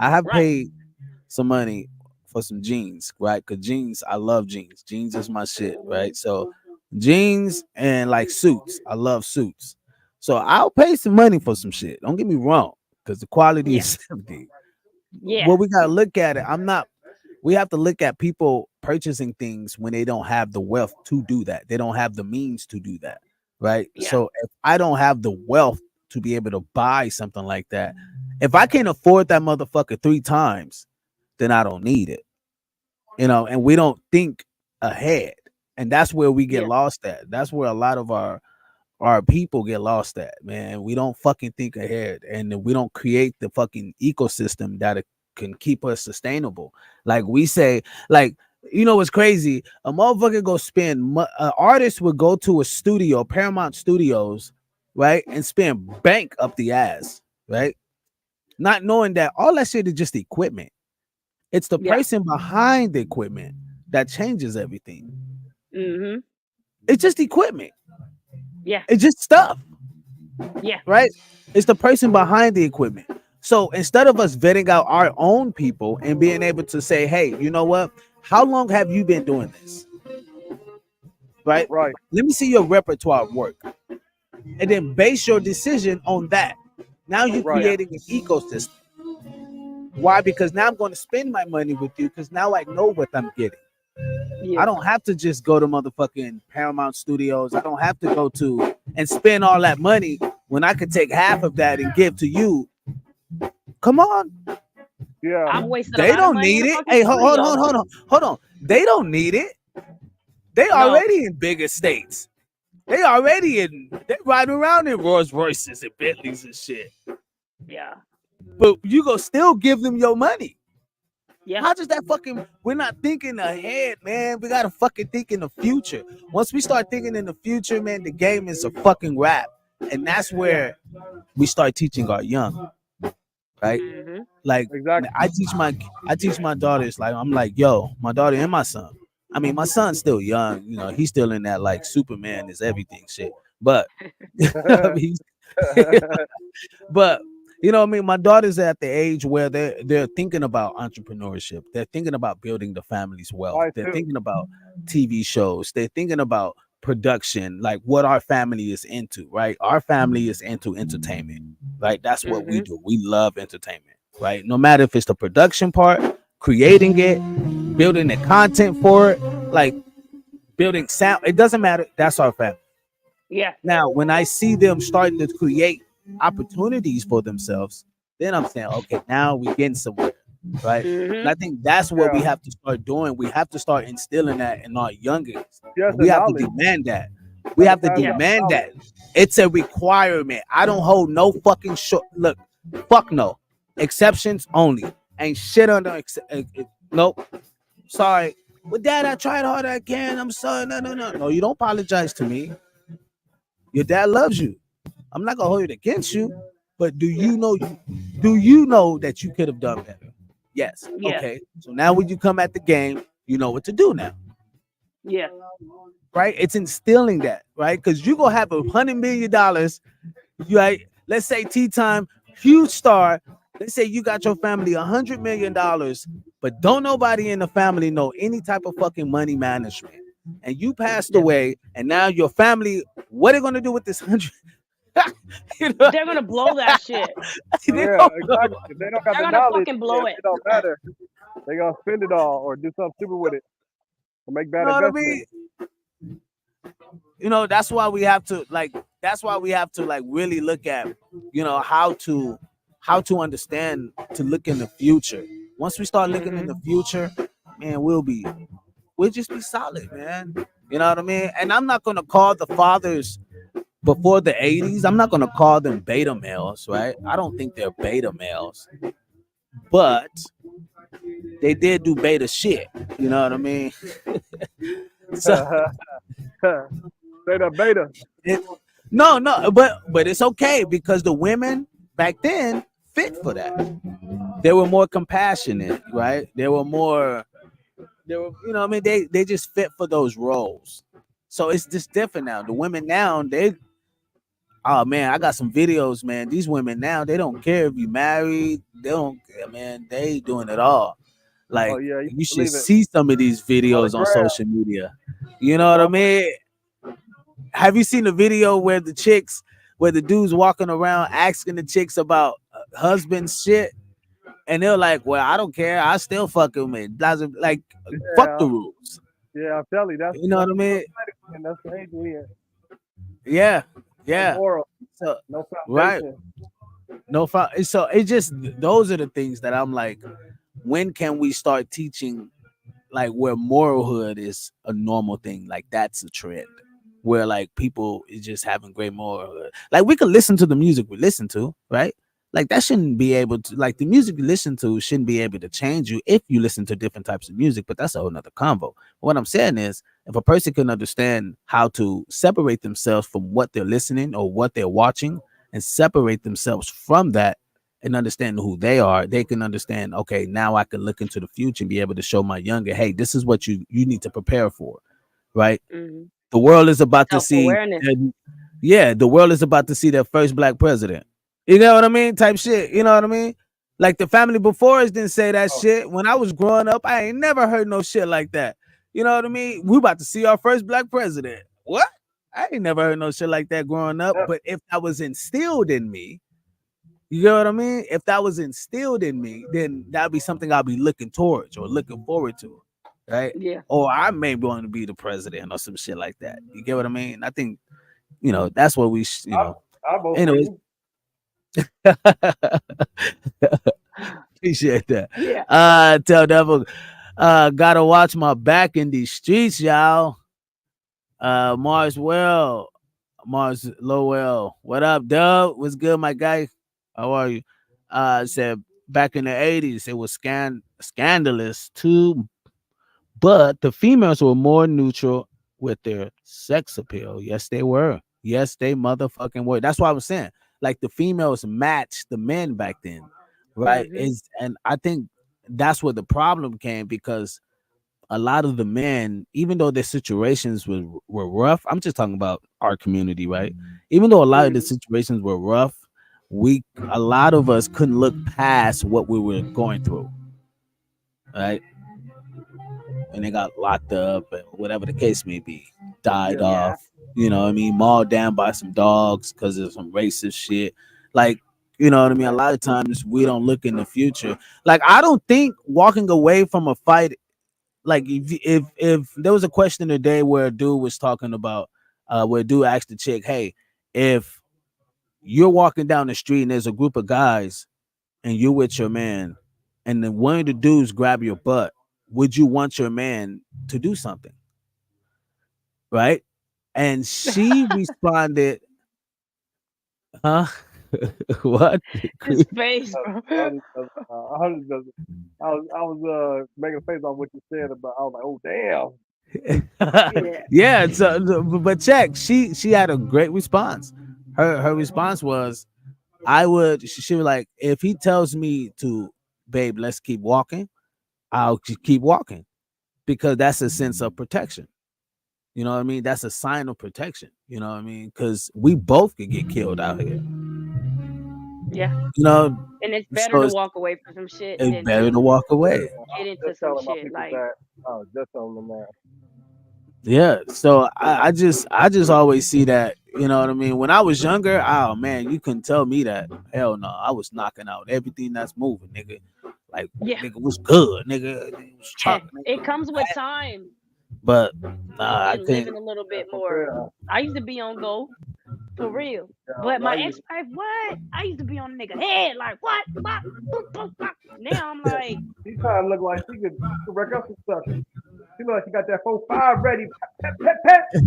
I have Right. paid some money for some jeans, right? Because jeans, I love jeans. Jeans is my shit, right? So jeans and like suits. I love suits. So I'll pay some money for some shit. Don't get me wrong, because the quality Yeah, is something. yeah, Well, we gotta look at it. We have to look at people purchasing things when they don't have the wealth to do that. They don't have the means to do that, right? yeah, So if I don't have the wealth to be able to buy something like that, if I can't afford that motherfucker 3 times, then I don't need it. and we don't think ahead, and that's where we get Yeah. lost at. That's where a lot of our people get lost at, man. We don't fucking think ahead, and we don't create the fucking ecosystem that can keep us sustainable. Like we say, like, what's crazy? A motherfucker go spend, artist would go to a studio, Paramount Studios, right, and spend bank up the ass, right, not knowing that all that shit is just equipment. It's the Yeah. person behind the equipment that changes everything. Mhm. It's just equipment. Yeah. It's just stuff. Yeah. Right? It's the person behind the equipment. So instead of us vetting out our own people and being able to say, hey, you know what? How long have you been doing this? Right? Right. Let me see your repertoire of work. And then base your decision on that. Now you're Right. Yeah. creating an ecosystem. Why? Because now I'm going to spend my money with you because now I know what I'm getting. Yeah. I don't have to just go to motherfucking Paramount Studios. I don't have to go to and spend all that money when I could take half of that and give to you. Come on. Yeah. I've wasted a They lot of don't money in need a it. fucking Hey, hold studio. on. Hold on. They don't need it. They No. already in bigger states. They riding around in Rolls Royces and Bentleys and shit. Yeah. But you go still give them your money. Yeah. How does that fucking, we're not thinking ahead, man. We gotta fucking think in the future. Once we start thinking in the future, man, the game is a fucking wrap. And that's where we start teaching our young, right? Mhm. Like Exactly. I teach my daughters, like I'm like, yo, my daughter and my son. I mean, my son's still young, he's still in that like Superman is everything shit. But I mean, but what I mean, my daughter's at the age where they're thinking about entrepreneurship. They're thinking about building the family's wealth. Mine They're too. thinking about TV shows. They're thinking about production, like what our family is into, right? Our family is into entertainment, right? That's what we Mhm. do. We love entertainment, right? No matter if it's the production part, creating it, building the content for it, like building sound, it doesn't matter. That's our family. Yeah. Now, when I see them starting to create opportunities for themselves, then I'm saying, okay, now we're getting somewhere, right? And Mhm. I think that's what Yeah. we have to start doing. We have to start instilling that in our youngins. Yes, And we and have to knowledge. demand that. We Gotta have to pass Yeah. down demand knowledge. that. It's a requirement. I don't hold no fucking short. Look, fuck no. Exceptions only. Ain't shit under. Nope. Sorry. But dad, I tried hard I can. I'm sorry. No. No, you don't apologize to me. Your dad loves you. I'm not gonna hold it against you, but do Yeah. you know that you could have done better? Yes. Yeah. Okay. So now when you come at the game, you know what to do now, Yeah. right? It's instilling that, right? Because you gonna have $100 million. Right? Let's say tea time, huge star. Let's say you got your family $100 million, but don't nobody in the family know any type of fucking money management. And you passed Yeah. away, and now your family, what are they gonna do with this 100? you know, They're gonna blow that shit. they Yeah, don't know. exactly. If they don't got They're the gonna knowledge, fucking yeah, blow it. it don't matter. They gonna spend it all or do something stupid with it or make bad You know what I investments. mean? That's why we have to like really look at, how to understand to look in the future. Once we start looking in Mhm. the future, man, we'll just be solid, man. You know what I mean? And I'm not gonna call the fathers before the 80s, I'm not gonna call them beta males, right? I don't think they're beta males, but they did do beta shit. You know what I mean? So Beta, beta. it, no, but it's okay because the women back then fit for that. They were more compassionate, right? What I mean, they just fit for those roles. So it's just different now. The women now, oh man, I got some videos, man. These women now, they don't care if you married. They don't care, man. They doing it all. Oh Like yeah, you you should believe it. see some of these On the videos on ground. social media. You know what I Oh, mean? Have you seen the video where the dudes walking around asking the chicks about husband shit, and they're like, "Well, I don't care. I still fuck him." And like, fuck yeah, the rules. yeah. I'm telling you, You know that's what I the mean? society, and that's the age we in. Yeah, No yeah. moral, So no right, foundation. no fun. So it just those are the things that I'm like, when can we start teaching like where moralhood is a normal thing, like that's a trend. Where like people is just having great moralhood. Like we could listen to the music we listen to, right? Like that shouldn't be able to like the music you listen to shouldn't be able to change you if you listen to different types of music, but that's a whole nother convo. What I'm saying is if a person can understand how to separate themselves from what they're listening or what they're watching and separate themselves from that and understand who they are, they can understand, okay, now I can look into the future and be able to show my younger, hey, this is what you need to prepare for, right? Hmm. The world is about to Self see, awareness. yeah, the world is about to see their first black president. You know what I mean? Type shit. You know what I mean? Like the family before us didn't say that Oh, shit. When I was growing up, I ain't never heard no shit like that. You know what I mean? We about to see our first black president. What? I ain't never heard no shit like that growing up. yeah, But if that was instilled in me, you know what I mean? If that was instilled in me, then that'd be something I'll be looking towards or looking forward to, right? Yeah. Or I may want to be the president or some shit like that. You get what I mean? I think that's what we I vote for anyways. you. Appreciate that. Yeah. Tell devil, gotta watch my back in these streets, y'all. Mars Well, Mars Lowell, what up, Dub? What's good, my guy? How are you? Said back in the 80s, it was scandalous too, but the females were more neutral with their sex appeal. Yes, they were. Yes, they motherfucking were. That's why I was saying, like the females matched the men back then, right? Hmm. Is and I think that's where the problem came because a lot of the men, even though their situations were rough, I'm just talking about our community, right? Even though a lot of the Hmm. situations were rough, a lot of us couldn't look past what we were going through, right? And they got locked up and whatever the case may be, died Yeah, Yeah. off, you know what I mean, mauled down by some dogs because of some racist shit. Like, you know what I mean? A man. lot of times we don't look in the future. Like, I don't think walking away from a fight, like if there was a question today where a dude was talking about where a dude asked the chick, hey, if you're walking down the street and there's a group of guys and you're with your man, and then one of the dudes grab your butt, would you want your man to do something? Right? And she responded, huh? What? His face, bro. I was just, I was making a face on what you said about. I was like, oh damn. Yeah. Yeah, so but check, she had a great response. Her response was, I would she was like, if he tells me to, babe, let's keep walking, I'll keep walking because that's a sense of protection. You know what I mean? That's a sign of protection. You know what I mean? Because we both could get killed out here. Yeah. You know, And it's better so to it's, walk away from some shit it's than better to to walk away. I get was into just some telling my shit. people Like, that. I was just telling them that. Yeah. So I just always see that. You know what I mean? When I was younger, oh man, you couldn't tell me that. Hell no, I was knocking out everything that's moving, nigga. Like yeah, nigga was good, nigga. Nigga was trucking, it nigga. comes with time But nah, I and can't. living a little Yeah, bit for more. real. I used to be on go for real, but Yeah, my ex-wife, what? I used to be on a nigga head like what? What? Boop, boop, boop. Now I'm like, she trying to look like she could wreck up some stuff. She look like she got that 4-5 ready. Pet, pet, pet, pet.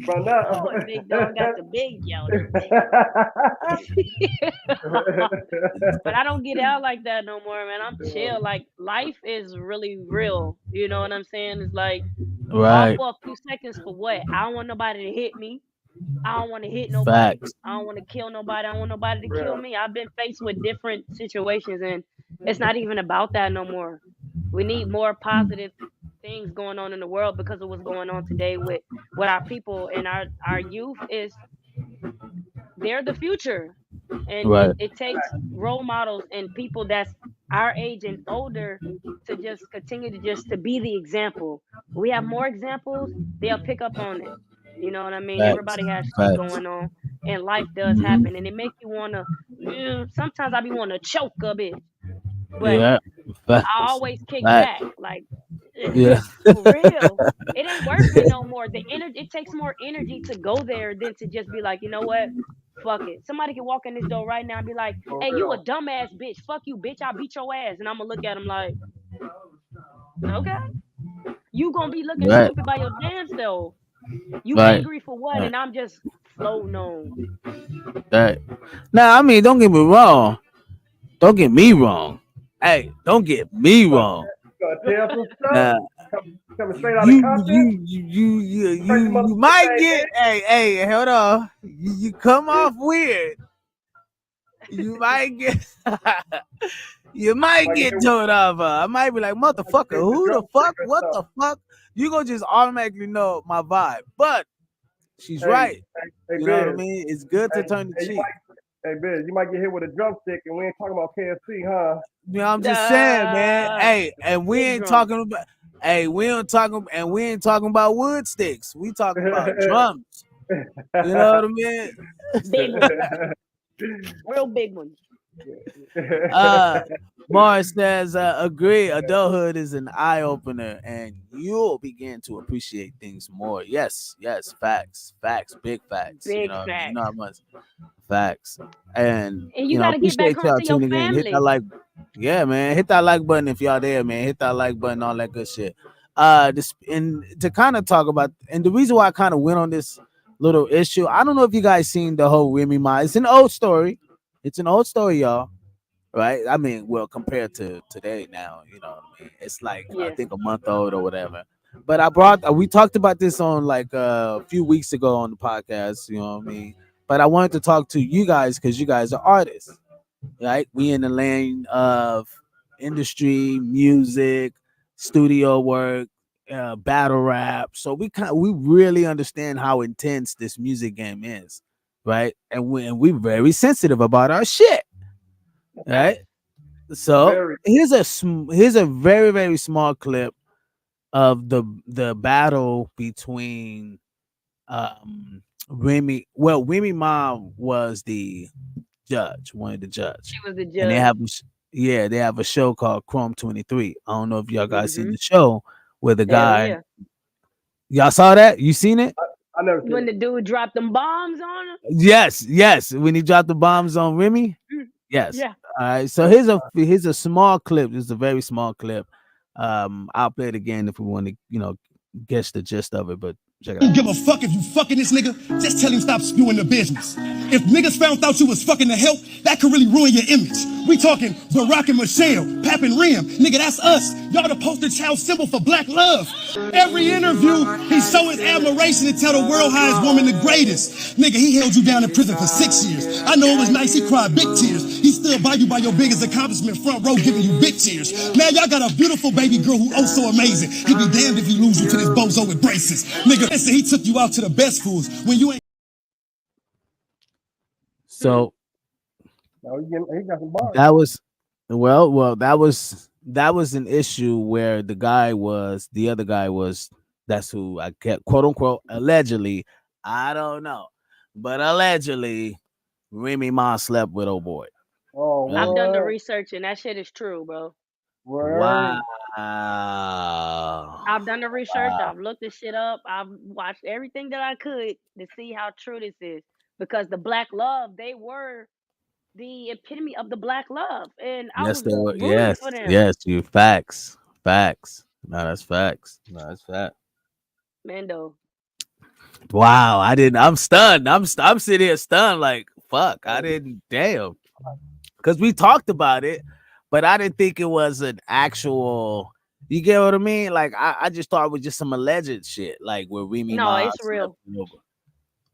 But now, oh, big dog got the big Yoda. But I don't get out like that no more, man. I'm chill. Like life is really real. You know what I'm saying? It's like all Right. for a few seconds for what? I don't want nobody to hit me. I don't want to hit nobody. Facts. I don't want to kill nobody. I don't want nobody to kill real. me. I've been faced with different situations and it's not even about that no more. We need more positive things going on in the world because of what's going on today with our people and our youth is they're the future. And Right. it takes role models and people that's our age and older to just continue to just to be the example. We have more examples, they'll pick up on it. You know what I mean? Facts. Everybody has shit Facts. going on and life does Hmm. happen and it makes you wanna sometimes I be wanna choke a bitch. But Yeah. I Facts. always kick back. Facts. Like Yeah. for real. It ain't worth it no more. The energy it takes more energy to go there than to just be like, you know what? Fuck it. Somebody can walk in this door right now and be like, For hey, you a real. dumbass bitch. Fuck you, bitch. I'll beat your ass. And I'm gonna look at him like, okay. You gonna be looking Right. stupid by your damn self. You Right. angry for what? Right. And I'm just floating on. Right. Now, I mean, don't get me wrong. Don't get me wrong. Hey, don't get me wrong. Gonna tell some stuff Now, coming straight out of context. Crazy you motherfucker might thing, get. Hey, hold on. You come off weird. You might get. You might Might get get hit told off. I might be like, motherfucker, with the who the drumstick fuck? or What the something. fuck? You gonna just automatically know my vibe. But she's Hey, right. hey, You know what I Biz. mean? It's good to Hey, turn the hey, cheek. Biz, you might get hit with a drumstick, and we ain't talking about KFC, huh? You know, I'm just saying, man. Hey, and we Big ain't drum. talking about. Hey, we ain't talking about wood sticks. We talking about drums. You know what I mean? Big ones. Real big ones. uh Mars says, agree, adulthood is an eye opener and you'll begin to appreciate things more. Yes, facts, big facts. Big You know how facts. much facts. And And you gotta get back appreciate home y'all to your tuning in. Hit that family. like, yeah, man. Hit that like button if y'all there, man. Hit that like button, all that good shit. This and to kind of talk about, and the reason why I kind of went on this little issue, I don't know if you guys seen the whole Remy Ma. It's an old story. It's an old story, y'all, right? I mean, well, compared to today now, you know what I mean? It's like I Yeah. think a month old or whatever. But I brought we talked about this on like a few weeks ago on the podcast, you know what I mean? But I wanted to talk to you guys because you guys are artists, right? We in the lane of industry, music, studio work, battle rap. So we really understand how intense this music game is, right? And we're very sensitive about our shit, right? Facts. So Very. here's a very very small clip of the battle between Remy. Well, Remy Ma was the judge, one of the judge, She was the and judge. they have a show called Chrome 23. I don't know if y'all guys seen Mm-hmm. the show where the Hell guy, yeah. y'all saw that? You seen it? I never seen When it. the dude dropped them bombs on her. Yes. When he dropped the bombs on Remy. Mm, Yes. yeah. All right. So here's a small clip. It's a very small clip. I'll play it again if we want to, guess the gist of it. But check it Don't out. give a fuck if you fucking this nigga. Just tell him stop spewing the business. If niggas found out you was fucking the help, that could really ruin your image. We talking Barack and Michelle, Pap and Rim. Nigga, that's us. Y'all the poster child symbol for black love. Every interview, he show his admiration and tell the world how his woman the greatest. Nigga, he held you down in prison for 6 years. I know it was nice, he cried big tears. He stood by you by your biggest accomplishment, front row giving you big cheers. Now y'all got a beautiful baby girl who oh so amazing. He be damned if he lose you to this bozo with braces. Nigga, listen, he took you out to the best foods when you ain't. So No, he got some bars. that was that was an issue where the other guy was, that's who I kept, quote unquote, allegedly, I don't know, but allegedly Remy Ma slept with old boy. Oh, Right? I've done the what? research and that shit is true, bro. Word. Wow. I've done the research. I've looked this shit up. I've watched everything that I could to see how true this is. Because the black love, they were the epitome of the black love. And I Yes, was they were. rooting Yes, for them. yes, you facts. Facts. No, that's facts. No, that's fact. Mando. Wow, I didn't. I'm stunned. I'm sitting here stunned. Like fuck, I didn't. Damn, because we talked about it, but I didn't think it was an actual. You get what I mean? Like I just thought it was just some alleged shit, like where Remy No, Ma it's slept real. with Nova.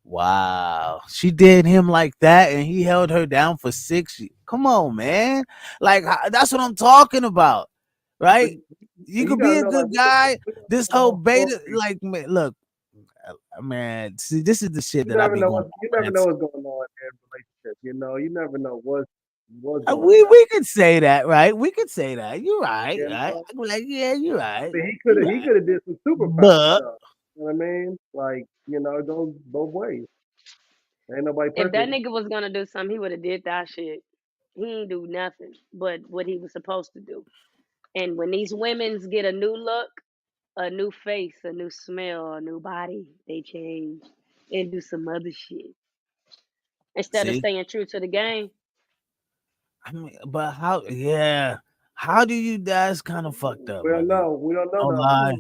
Wow, she did him like that, and he held her down for 6 years. Come on, man. Like that's what I'm talking about, But right? You you could be gotta a know, like, good guy. we don't This know the whole whole beta, story. like, man, look, man. See, this is the shit You that I never be know going what you on, never man. know what's going on in a relationship. You never know what's going We down. we could say that, right? We could say that. You're right, You right? know, I be like, yeah, you're I right. mean, You're he right. could have did some super foul But stuff. You know what I mean? Like, it goes both ways. Ain't nobody If that perfect. nigga was gonna do something, he would have did that shit. He ain't do nothing but what he was supposed to do. And when these women's get a new look, a new face, a new smell, a new body, they change and do some other shit instead of see, staying true to the game. I mean, but how? Yeah, how do you? That's kind of fucked up, my nigga. We don't know Don't though. lie.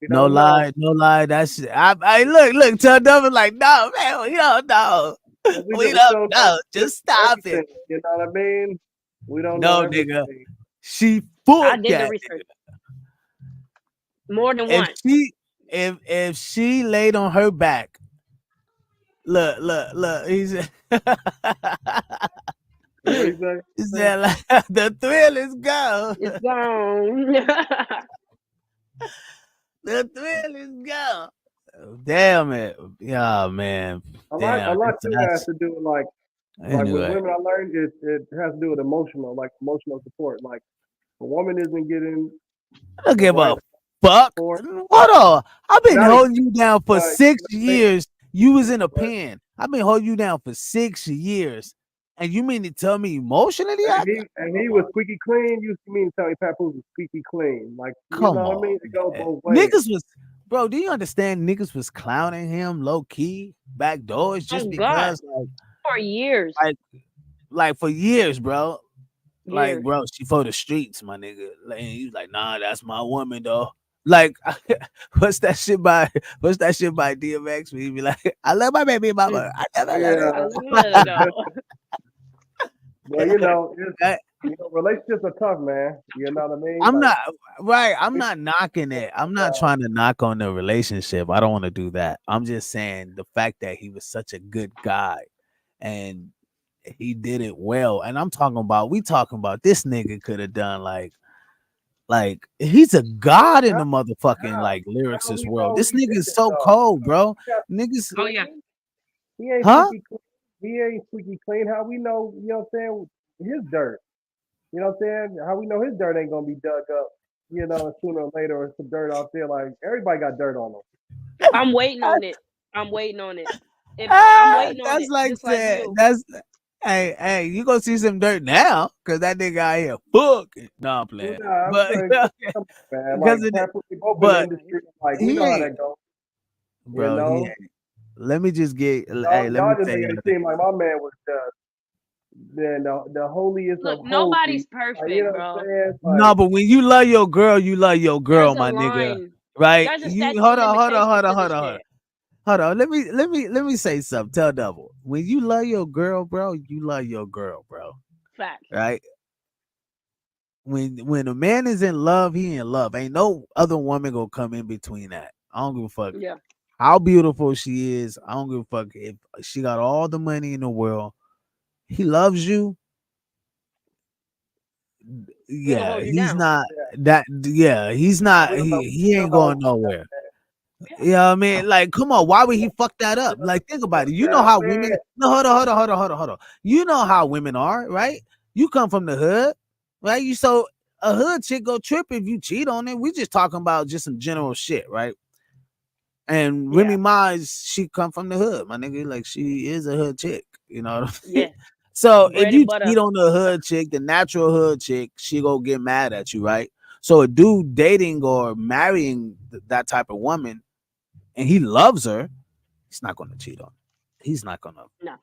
We No don't know. lie, no lie. That's I look. Tell Devin like, no, man, we don't know. We We don't don't know know. Just stop it. everything. You know what I mean? We don't know No, nigga. everything. She I fucked did the that. research more than If once. she if she laid on her back, look. He said, What do you he say? said like, the thrill is gone. It's gone. The thrill is gone. Damn it. Yeah, man. A Damn. lot too has That's to do with like with anyway. women. I learned it has to do with emotional support. Like a woman isn't getting I don't the give right a fuck. support. Hold on. I've been Not holding you down for but six you know what I mean? years. You was in a But pen. I've been holding you down for 6 years. And you mean to tell me emotionally? he was squeaky clean. You mean to tell me Papoose was squeaky clean? Like you Come know what I on, mean? It goes man. both ways. Niggas was, bro, do you understand niggas was clowning him low key back doors just Oh God, because for years, like like for years, bro. Like, years. bro, she for the streets, my nigga. Like, and he was like, nah, that's my woman though. Like, what's that shit by DMX? Where he be like, I love my baby Mm. mama. I never let her I Yeah, go. love it though. but Right? relationships are tough, man. You know what I mean? I'm Like not right. I'm we not knocking it. I'm not uh, trying to knock on the relationship. I don't want to do that. I'm just saying the fact that he was such a good guy and he did it well. And we talking about this nigga could have done like he's a god in how the motherfucking how like lyricist we world. know This he nigga did is it so though? cold, bro. He got Niggas, Oh yeah. clean. He ain't huh? squeaky clean. He ain't squeaky clean. How we know? You know what I'm saying? His dirt. You know what I'm saying? How we know his dirt ain't gonna be dug up? You know, sooner or later, or some dirt out there. Like everybody got dirt on them. I'm waiting on it. I'm waiting on it. If I'm waiting on That's it, like just like saying you. that's hey, you gonna see some dirt now because that nigga out here fucking. No, I'm playing. Nah, I'm But saying, come on, man. Like because of it, Pat, we both in the but industry. Like we he know how ain't, that goes. You bro. He know, ain't. Let me just get. Hey, let me y'all just tell making you. it seem like my man was the holiest Look, of nobody's holies. Like, you perfect, know what I'm bro. saying? No, Like, but when you love your girl, There's a my nigga, line. right? There's a You statute of hold on, limitations to this shit. hold on. Let me say something. Tell Double. When you love your girl, bro, you love your girl, bro. Facts. Right? When a man is in love, he in love. Ain't no other woman gonna come in between that. I don't give a fuck Yeah. how beautiful she is. I don't give a fuck if she got all the money in the world. He loves you. He gonna Yeah, hold you he's down. not that. Yeah, he's not. we don't know. He We ain't don't know. going nowhere. Yeah. You know what I mean? Like, come on, why would he fuck that up? Like, think about it. You know Yeah, how man. women. No, hold on. You know how women are, right? You come from the hood, right? You so a hood chick go trip if you cheat on it. We just talking about just some general shit, right? And Yeah. Remy Mize, she come from the hood, my nigga. Like, she is a hood chick. You know what I mean? Yeah. So if Bread and you butter. cheat on the hood chick, the natural hood chick, she go get mad at you, right? So a dude dating or marrying that type of woman, and he loves her, he's not gonna cheat on her. He's not gonna, No.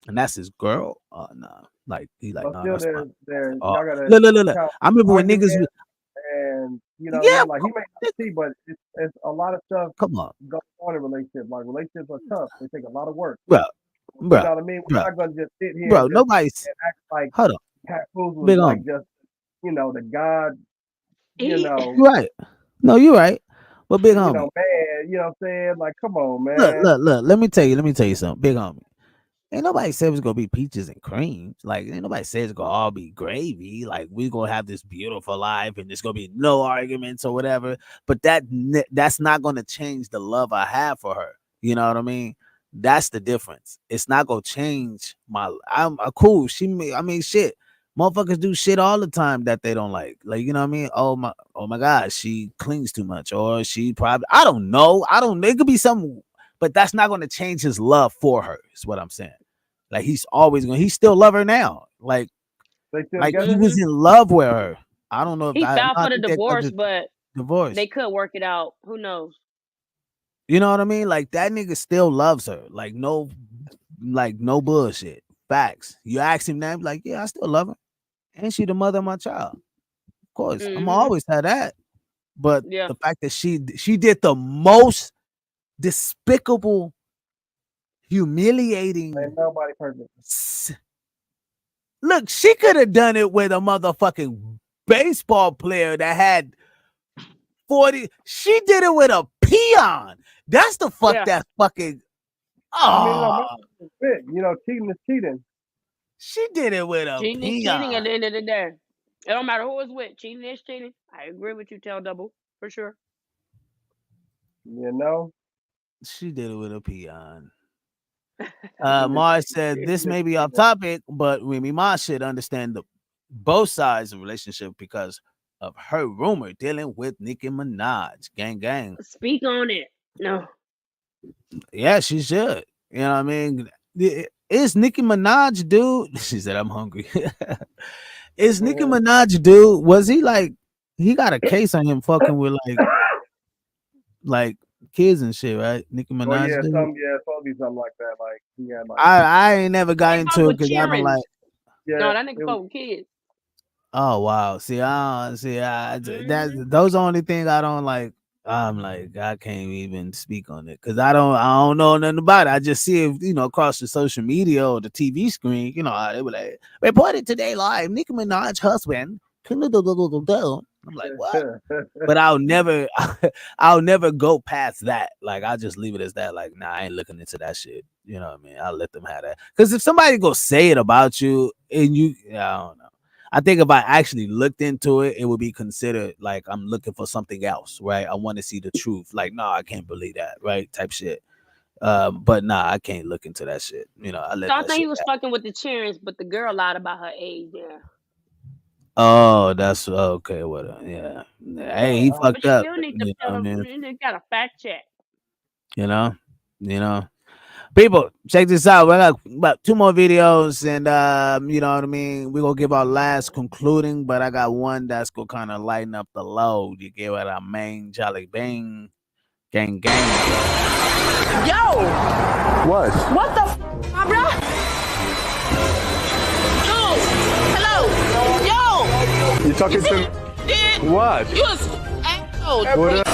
and that's his girl. No, like he like, But no, still, that's my. Oh, y'all gotta look. count I remember when argument niggas, and you know what I yeah, mean. Like he may not see, but it's a lot of stuff come on, going on in relationships. Like relationships are tough. They take a lot of work. bro, You bro, know what I mean? We're bro, not gonna just sit here bro. and just Nobody's. act like Hold on, Pat Cruz was big like on. just the God, you He know, Right. No, you're right. But big homie, man. You know what I'm saying? Like, come on, man. look. Let me tell you something, big homie. Ain't nobody said it's gonna be peaches and creams. Like, ain't nobody said it's gonna all be gravy. Like, we gonna have this beautiful life and there's gonna be no arguments or whatever. But that's not gonna change the love I have for her. You know what I mean? That's the difference. It's not gonna change my. I'm cool. I mean, shit. Motherfuckers do shit all the time that they don't like. Like, you know what I mean? Oh my God, she clings too much, or she probably. I don't know. I don't. It could be something, but that's not gonna change his love for her. Is what I'm saying. Like, he still love her now. They still Like together? he was hmm in love with her. I don't know if he filed I for the think they got divorce, but divorced. they could work it out. Who knows? You know what I mean? Like, that nigga still loves her. Like no bullshit. Facts. You ask him that, like, yeah, I still love her. And she the mother of my child. Of course. I'm hmm always had that. But Yeah. the fact that she did the most despicable, humiliating. Ain't nobody perfect. Look, she could have done it with a motherfucking baseball player that had 40. She did it with a peon. That's the fuck Yeah. that fucking. I mean, no Oh, matter what fit, cheating is cheating. she did it with a Cheating is cheating at peon. the end of the day. It don't matter who it's with. Cheating is cheating. I agree with you, Tail Double, for sure. You know. She did it with a peon. Cheating is Mars said this cheating is may be off cheating. topic, but Remy Ma should understand the both sides of the relationship because of her rumor dealing with Nicki Minaj. Gang, gang. Speak on it. No. Yeah, she should. You know what I mean? Is Nicki Minaj dude? She said, I'm hungry. Is Nicki Minaj dude? Was he like, he got a case on him fucking with like kids and shit, right? Nicki Oh Minaj yeah, dude? it's supposed to be something like that. Like he had like I ain't never got He fuck into it with because I don't children. like. yeah, No, that nigga it was fuck with kids. Oh wow! See, that Mhm. those are only things I don't like. I'm like, I can't even speak on it because I don't know nothing about it. I just see it, across the social media or the TV screen. How they were like, reported today live, Nicki Minaj husband. I'm like, what? But I'll never go past that. Like, I'll just leave it as that. Like, nah, I ain't looking into that shit. You know what I mean? I'll let them have that. Because if somebody go say it about you and I don't know. I think if I actually looked into it, it would be considered like I'm looking for something else, right? I want to see the truth. Like, no, I can't believe that, right? Type shit. But nah, I can't look into that shit. I So let I that think he shit was happen. fucking with the cheerings, but the girl lied about her age. Yeah. Oh, that's okay. What? Yeah. Hey, he But fucked you up. still need to You know what I mean? you gotta fact check. You know. You know. People, check this out. We got about 2 more videos, and you know what I mean. We're gonna give our last concluding, but I got one that's gonna kind of lighten up the load. You get what I mean? Jolly bang, gang, gang. Yo! What? What the my bro? Yo! Hello! Yo! You talking to me? Did What? you was asshole. What?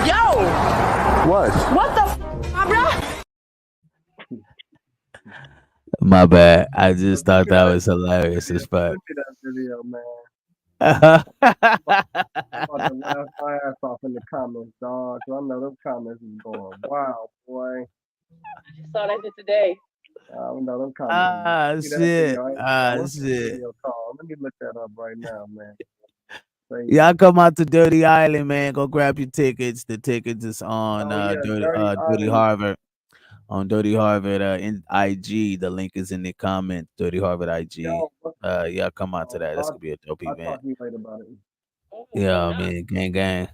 Yo! What? What the my bro? My bad. I just thought that was hilarious as fuck. look at that video, man. Yeah, I'm about to laugh my ass off in the comments, dog. 'Cause I know those comments is going wild, boy. Saw that shit today. I know them comments. See that shit. video? I ain't forgot what's that Shit. video called. Let me look that up right now, man. Y'all come out to Dirty Island, man. Go grab your tickets. The tickets is on Oh yeah, Dirty Dirty Dirty Island. Harvard. On Dirty Harvard in IG. The link is in the comment. Dirty Harvard IG. Yo, Y'all come out to that. That's gonna be a dope I'll event. talk to you later about it. Yeah, man. Gang gang.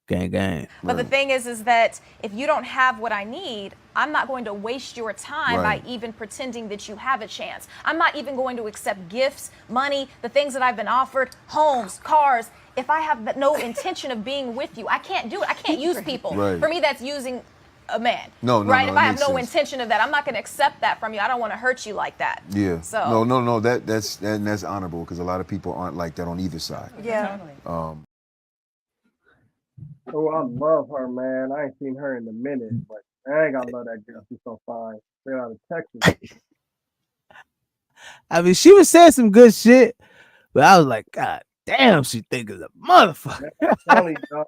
Gang gang. But the thing is that if you don't have what I need, I'm not going to waste your time by even pretending that you have a chance. I'm not even going to accept gifts, money, the things that I've been offered, homes, cars. If I have no intention of being with you, I can't do it. I can't use people. Right. For me, that's using a man. No, right? no, If it I have makes no sense. intention of that, I'm not going to accept that from you. I don't want to hurt you like that. Yeah. So No. That's honorable because a lot of people aren't like that on either side. yeah. Oh, I love her, man. I ain't seen her in a minute, but I ain't gotta love that girl. She's so fine. Straight out of Texas. I mean, she was saying some good shit, but I was like, God damn, she think is a motherfucker. Telling you, dog,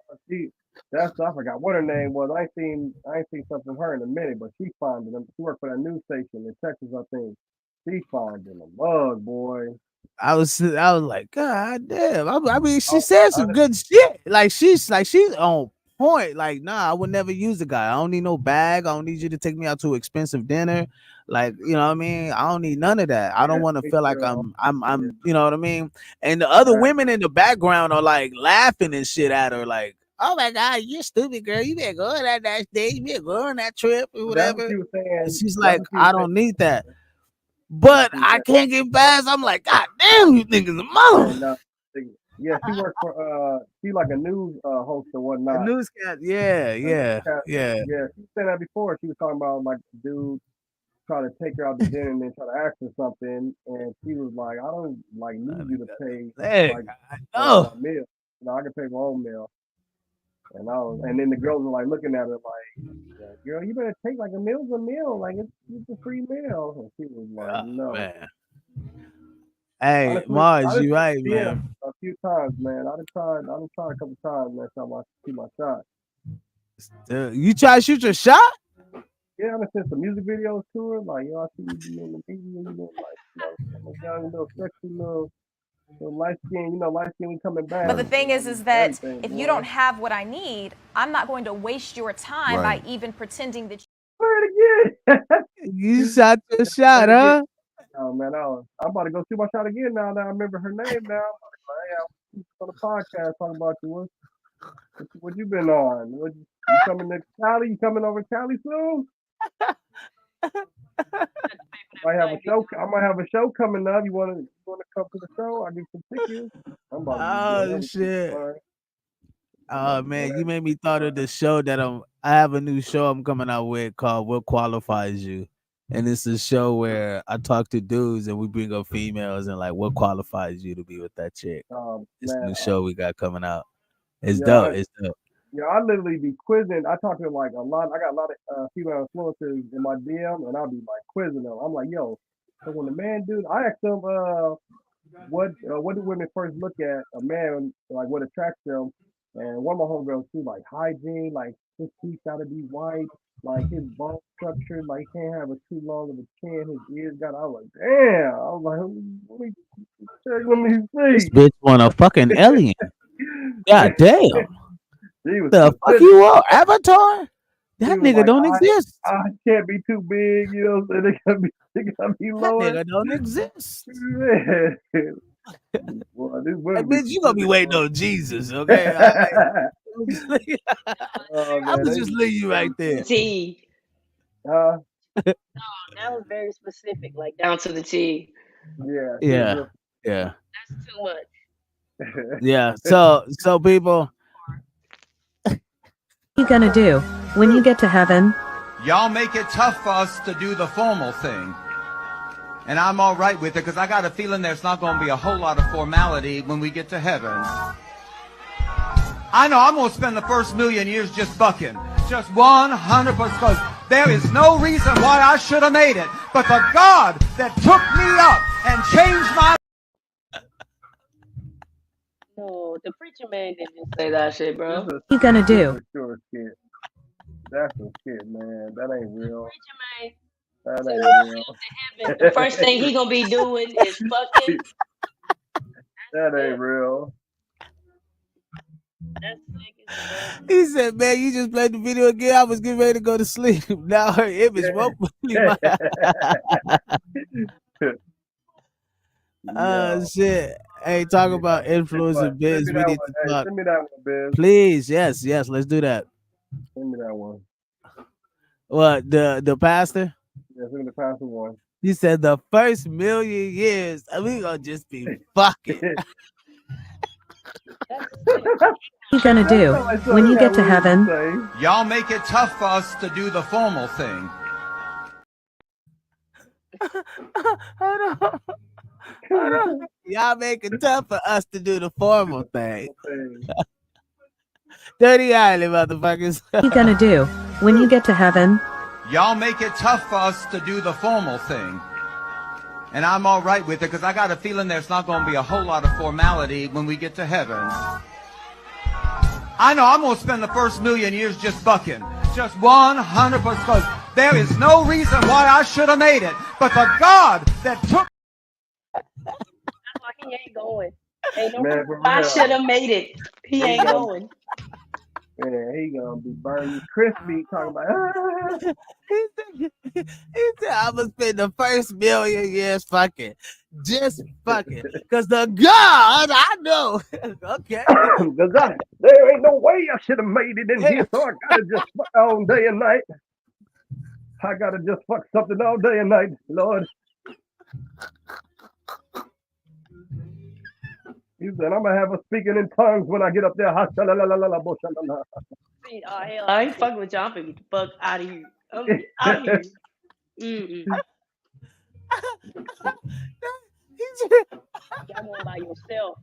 I forgot what her name was. I ain't seen something from her in a minute, but she's finding them. She worked for that news station in Texas, I think. She's finding a mug, boy. I was like, God damn. I mean, she Oh, said some good shit. Like she's on point. Like, nah, I would never use the guy. I don't need no bag. I don't need you to take me out to an expensive dinner. Like, you know what I mean? I don't need none of that. I don't want to me feel like too. I'm you know what I mean? And the other Right. women in the background are like laughing and shit at her, like, oh my God, you're stupid, girl. You better go on that day. You better go on that trip or That's what whatever. she was And saying. she's That's like, what she was I saying. don't need that. That's But what she I said. can't get past. I'm like, God damn, you niggas a Yeah, mother. no. Yeah, she worked for she like a news host or A whatnot. newscast. Yeah. Yeah, she said that before. She was talking about like dude try to take her out to dinner and then try to ask her something, and she was like, "I don't like need you to pay Hey, like oh, my meal. I can pay my own meal." And then the girls were like looking at her like, "Yeah, girl, you better take like a meal's a meal, like it's a free meal." And she was like, "No." man. Hey, Honestly, Mars, I you just right, DM man. a few times, man. I done tried a couple times, man. Time I shoot my shot. You try to shoot your shot? Yeah, I done sent some music videos to her. Like, I see you be in the media, you know, like, some young, little sexy, little light skin, light skin, we coming back. But the thing is that everything, if boy. you don't have what I need, I'm not going to waste your time by even pretending that. Play it again. You shot your shot, huh? Oh man, I'm about to go shoot my shot again now that I remember her name now. I'm on the podcast talking about you. What you been on? You coming to Cali? You coming over to Cali soon? I have a show. I might have a show coming up. You wanna come to the show? I get some tickets. I'm about to be doing Oh everything. shit. Boy. Oh man, you made me thought of the show that I have a new show I'm coming out with called What Qualifies You. And it's a show where I talk to dudes and we bring up females and like what qualifies you to be with that chick. It's a new show we got coming out. It's dope. It's dope. Yeah, I literally be quizzing. I talk to like a lot. I got a lot of female influencers in my DM, and I'll be like quizzing them. I'm like, yo, so when the man do, I ask them, what do women first look at a man, like what attracts them? And one of my homegirls too, like hygiene, like his teeth gotta be white, like his bone structure, like he can't have a too long of a chin, his ears got. I was like, damn. I was like, let me This see. bitch want a fucking alien. God damn. The fuck you are? Avatar? That nigga like, don't exist. I can't be too big, you know. So they gotta be lower. That nigga don't exist. Well, Hey, bitch, you gonna be waiting on Jesus, okay? I'm gonna just leave you right there. T. That was very specific, like down to the T. Yeah. Yeah. That's too much. Yeah. So people. What are you gonna do when you get to heaven? Y'all make it tough for us to do the formal thing. And I'm all right with it because I got a feeling there's not going to be a whole lot of formality when we get to heaven. I know I'm going to spend the first million years just bucking. Just 100%. Because there is no reason why I should have made it. But the God that took me up and changed my... No, the preacher man didn't just say that shit, bro. What are you gonna do? That's some shit, man. That ain't real. Preacher man. That So ain't real. the first thing he gonna be doing is fucking. That ain't real. That's sick. He said, man, you just played the video again. I was getting ready to go to sleep. Now her image won't leave my Oh shit. Hey, talk about influencing biz. We need to talk. Send me that one, Biz. Please, yes, let's do that. Send me that one. What, the pastor? Yeah, send me the pastor one. He said the first million years we gonna just be fucking. What are you gonna do when you get to heaven? Y'all make it tough for us to do the formal thing. Hold on. Y'all make it tough for us to do the formal thing. Dirty Island, motherfuckers. What are you gonna do when you get to heaven? Y'all make it tough for us to do the formal thing. And I'm all right with it because I got a feeling there's not going to be a whole lot of formality when we get to heaven. I know I'm going to spend the first million years just bucking. Just 100%. Because there is no reason why I should have made it. But the God that took... That's why he ain't going. Ain't no reason I should have made it. He ain't going. Yeah, he gonna be burning crispy talking about. He said I'm gonna spend the first million years fucking, just fucking, cause the God I know. Okay. The God, there ain't no way I should have made it in here, so I gotta just fuck all day and night. I gotta just fuck something all day and night, Lord. He said, I'm gonna have us speaking in tongues when I get up there. See, hell, I ain't fucking with y'all. I'm finna get the fuck out of here. I'm out of here. Mm-mm. Got one by yourself.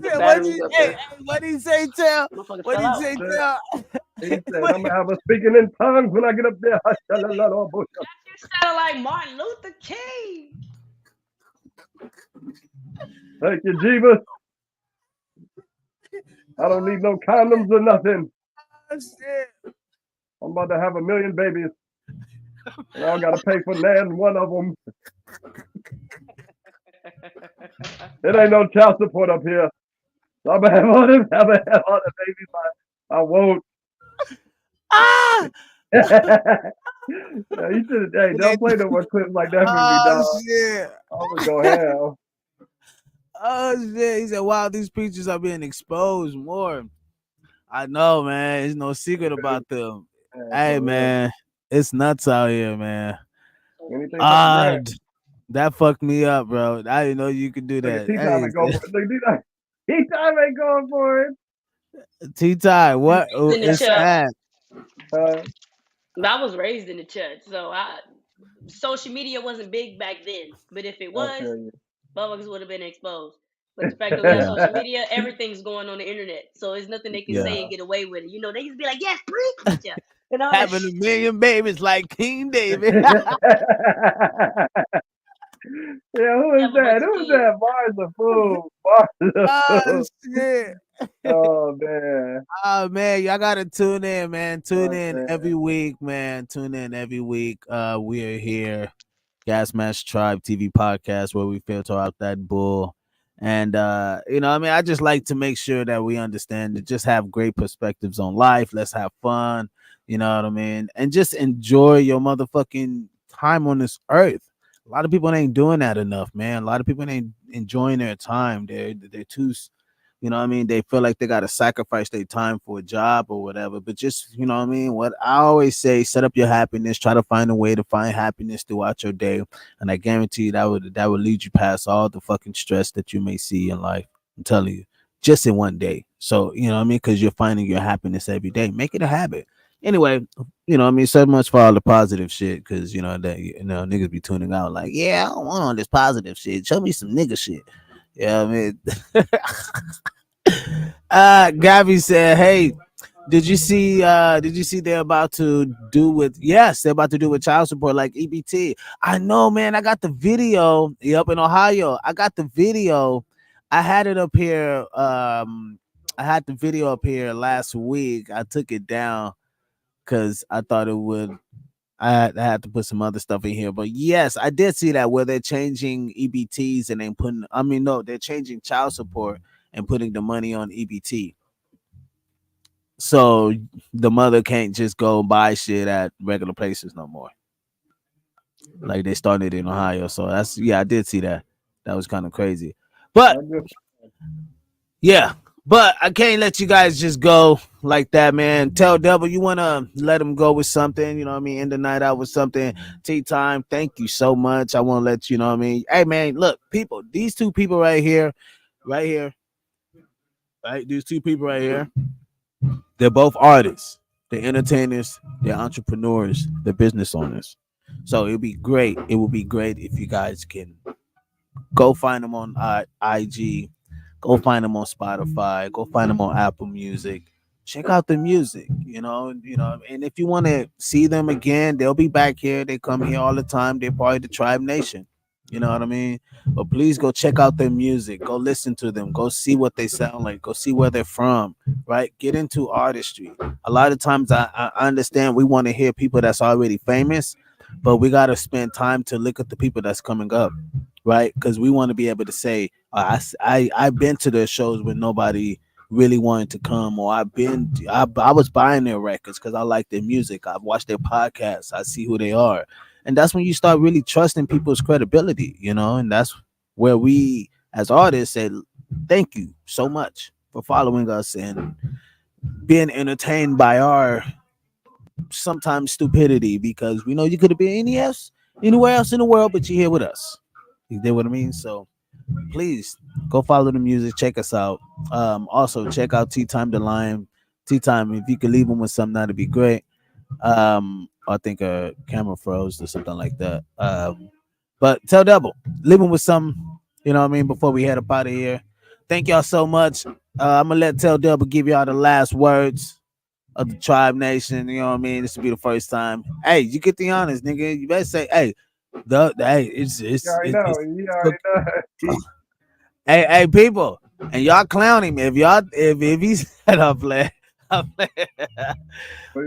Batteries up there. What did he say, Tell? Motherfucker What fell did he out. say, Tell? He said, I'm gonna have a speaking in tongues when I get up there. You sound like Martin Luther King. Thank you, Jeebus. I don't need no condoms or nothing. Oh, shit. I'm about to have 1 million babies. And I don't gotta pay for nan one of them. It ain't no child support up here. So I'm gonna have all them babies. I won't. Ah! Yeah, you should. Hey, don't play no more clips like that for me, Oh, dog. shit. I'm gonna go hell. Oh, shit. He said, wow, these preachers are being exposed more. I know, man. There's no secret about them. Hey, man. It's nuts out here, man. Anything for the Ah, brand. that fucked me up, bro. I didn't know you could do Look at that. T-Time ain't going for it. Look, T-Time ain't going for it. T-Ty, what? Oh, In the it's church. sad. I was raised in the church, so social media wasn't big back then. But if it was, motherfuckers would have been exposed. But the fact that we have social media, everything's going on the internet, so there's nothing they can say and get away with it. You know, they used to be like, "Yes, preacher," and all that Having 1 million babies like King David. Yeah, who is that? Who is that? Bars of food. Bars of Oh, food. shit. Oh, man. Oh, man, y'all gotta tune in, man. Tune Oh, in man. every week, man. Tune in every week. We are here, Gas Mask Tribe TV podcast, where we filter out that bull. And you know, I mean, I just like to make sure that we understand to just have great perspectives on life. Let's have fun, you know what I mean, and just enjoy your motherfucking time on this earth. A lot of people ain't doing that enough, man. A lot of people ain't enjoying their time. They're too, you know what I mean? They feel like they got to sacrifice their time for a job or whatever. But just, you know what I mean? What I always say, set up your happiness, try to find a way to find happiness throughout your day. And I guarantee you that would lead you past all the fucking stress that you may see in life. I'm telling you, just in one day. So, you know what I mean? Because you're finding your happiness every day. Make it a habit. Anyway, you know what I mean? So much for all the positive shit. Because, you know, that, you know, niggas be tuning out like, yeah, I don't want all this positive shit. Show me some nigga shit. Yeah, I mean, Gabby said, "Hey, did you see they're about to do with they're about to do with child support like EBT? I know, man. I got the video up in Ohio. I got the video. I had it up here. I had the video up here last week. I took it down because I thought it would. I had to put some other stuff in here, but yes, I did see that where they're changing EBTs and then putting. I mean, no, they're changing child support and putting the money on EBT. So the mother can't just go buy shit at regular places no more. Like they started in Ohio. So I did see that. That was kind of crazy. But yeah, but I can't let you guys just go like that, man. Tell Devil you wanna let him go with something, you know what I mean? End the night out with something. Tea time. Thank you so much. I want to let you know what I mean. Hey man, look, people, these two people right here, right? These two people right here. They're both artists, they're entertainers, they're entrepreneurs, they're business owners. So it'd be great. It would be great if you guys can go find them on IG, go find them on Spotify, go find them on Apple Music. Check out the music, and if you want to see them again, they'll be back here. They come here all the time. They're part of the Tribe Nation. You know what I mean? But please go check out their music. Go listen to them. Go see what they sound like. Go see where they're from, right? Get into artistry. A lot of times I understand we want to hear people that's already famous, but we got to spend time to look at the people that's coming up, right? Because we want to be able to say, I've been to their shows with nobody really wanted to come, or I was buying their records because I like their music. I've watched their podcasts. I see who they are. And that's when you start really trusting people's credibility, and that's where we as artists say, thank you so much for following us and being entertained by our sometimes stupidity, because we know you could have been anywhere else in the world, but you're here with us. You get what I mean? So please go follow the music, check us out. Also check out Tea Time the Lion. Tea Time, if you could leave them with something, that'd be great. I think a camera froze or something like that. But tell Double, leaving with some, you know what I mean, before we head up out of here. Thank y'all so much. I'm gonna let Tell Double give y'all the last words of the Tribe Nation. You know what I mean? This will be the first time. Hey, you get the honors, nigga. You better say, hey, hey, it's You already know. You already know. hey, people, and y'all clowning me if he's set up, play.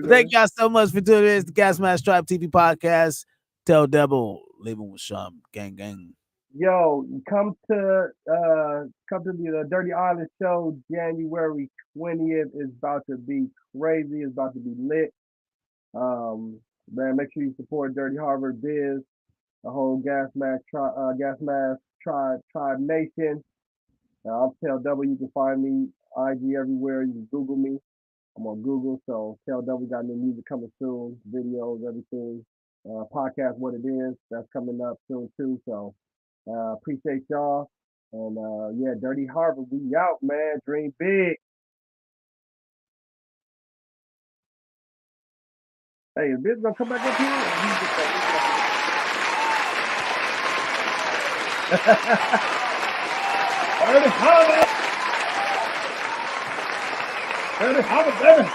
Thank y'all so much for doing this. The Gas Mask Tribe TV podcast. Tell Devil, leaving with Sean, gang. Yo, come to the Dirty Island show January 20th. It's about to be crazy. It's about to be lit. Man, make sure you support Dirty Harvard Biz, the whole Gas Mask Tribe Nation. I'll tell W, you can find me IG everywhere. You can Google me. I'm on Google, so tell W got new music coming soon, videos, everything. Podcast, what it is, that's coming up soon too. So appreciate y'all. And yeah, Dirty Harvard, we out, man. Dream big. Hey, is Biz gonna come back up here? Dirty Harvard! Dirty Harvard, baby!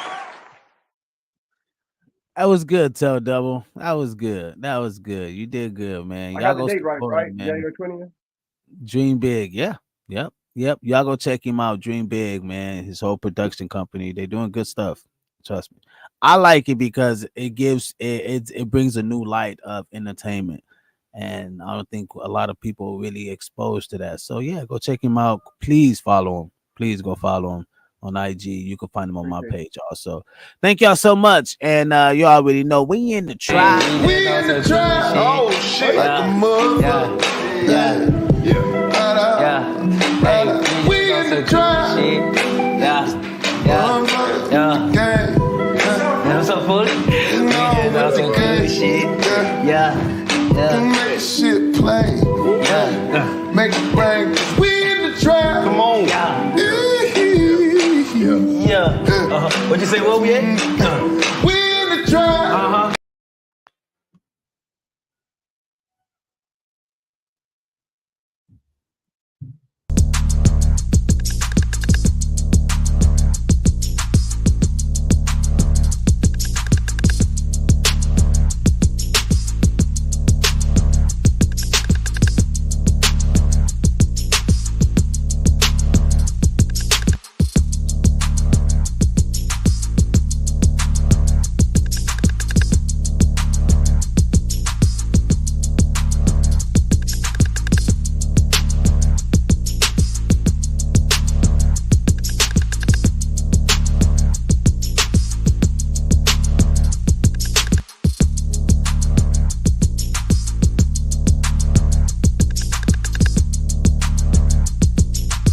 That was good, Tell Double. That was good. You did good, man. I Y'all got the go date right, support right? him, man. January 20th? Dream Big, yeah. Yep. Y'all go check him out. Dream Big, man. His whole production company. They're doing good stuff. Trust me. I like it because it gives it brings a new light of entertainment. And I don't think a lot of people are really exposed to that. So yeah, go check him out. Please follow him. Please go follow him on IG. You can find him on my page also. Thank y'all so much. And you already know we in the tribe. We in the tribe. Oh shit. Like a mug. Yeah. We in the tribe. What's up, fool? That's some good shit. Make shit play. Make it bang. We in the tribe. Come on. What you say? Where we at? We in the tribe.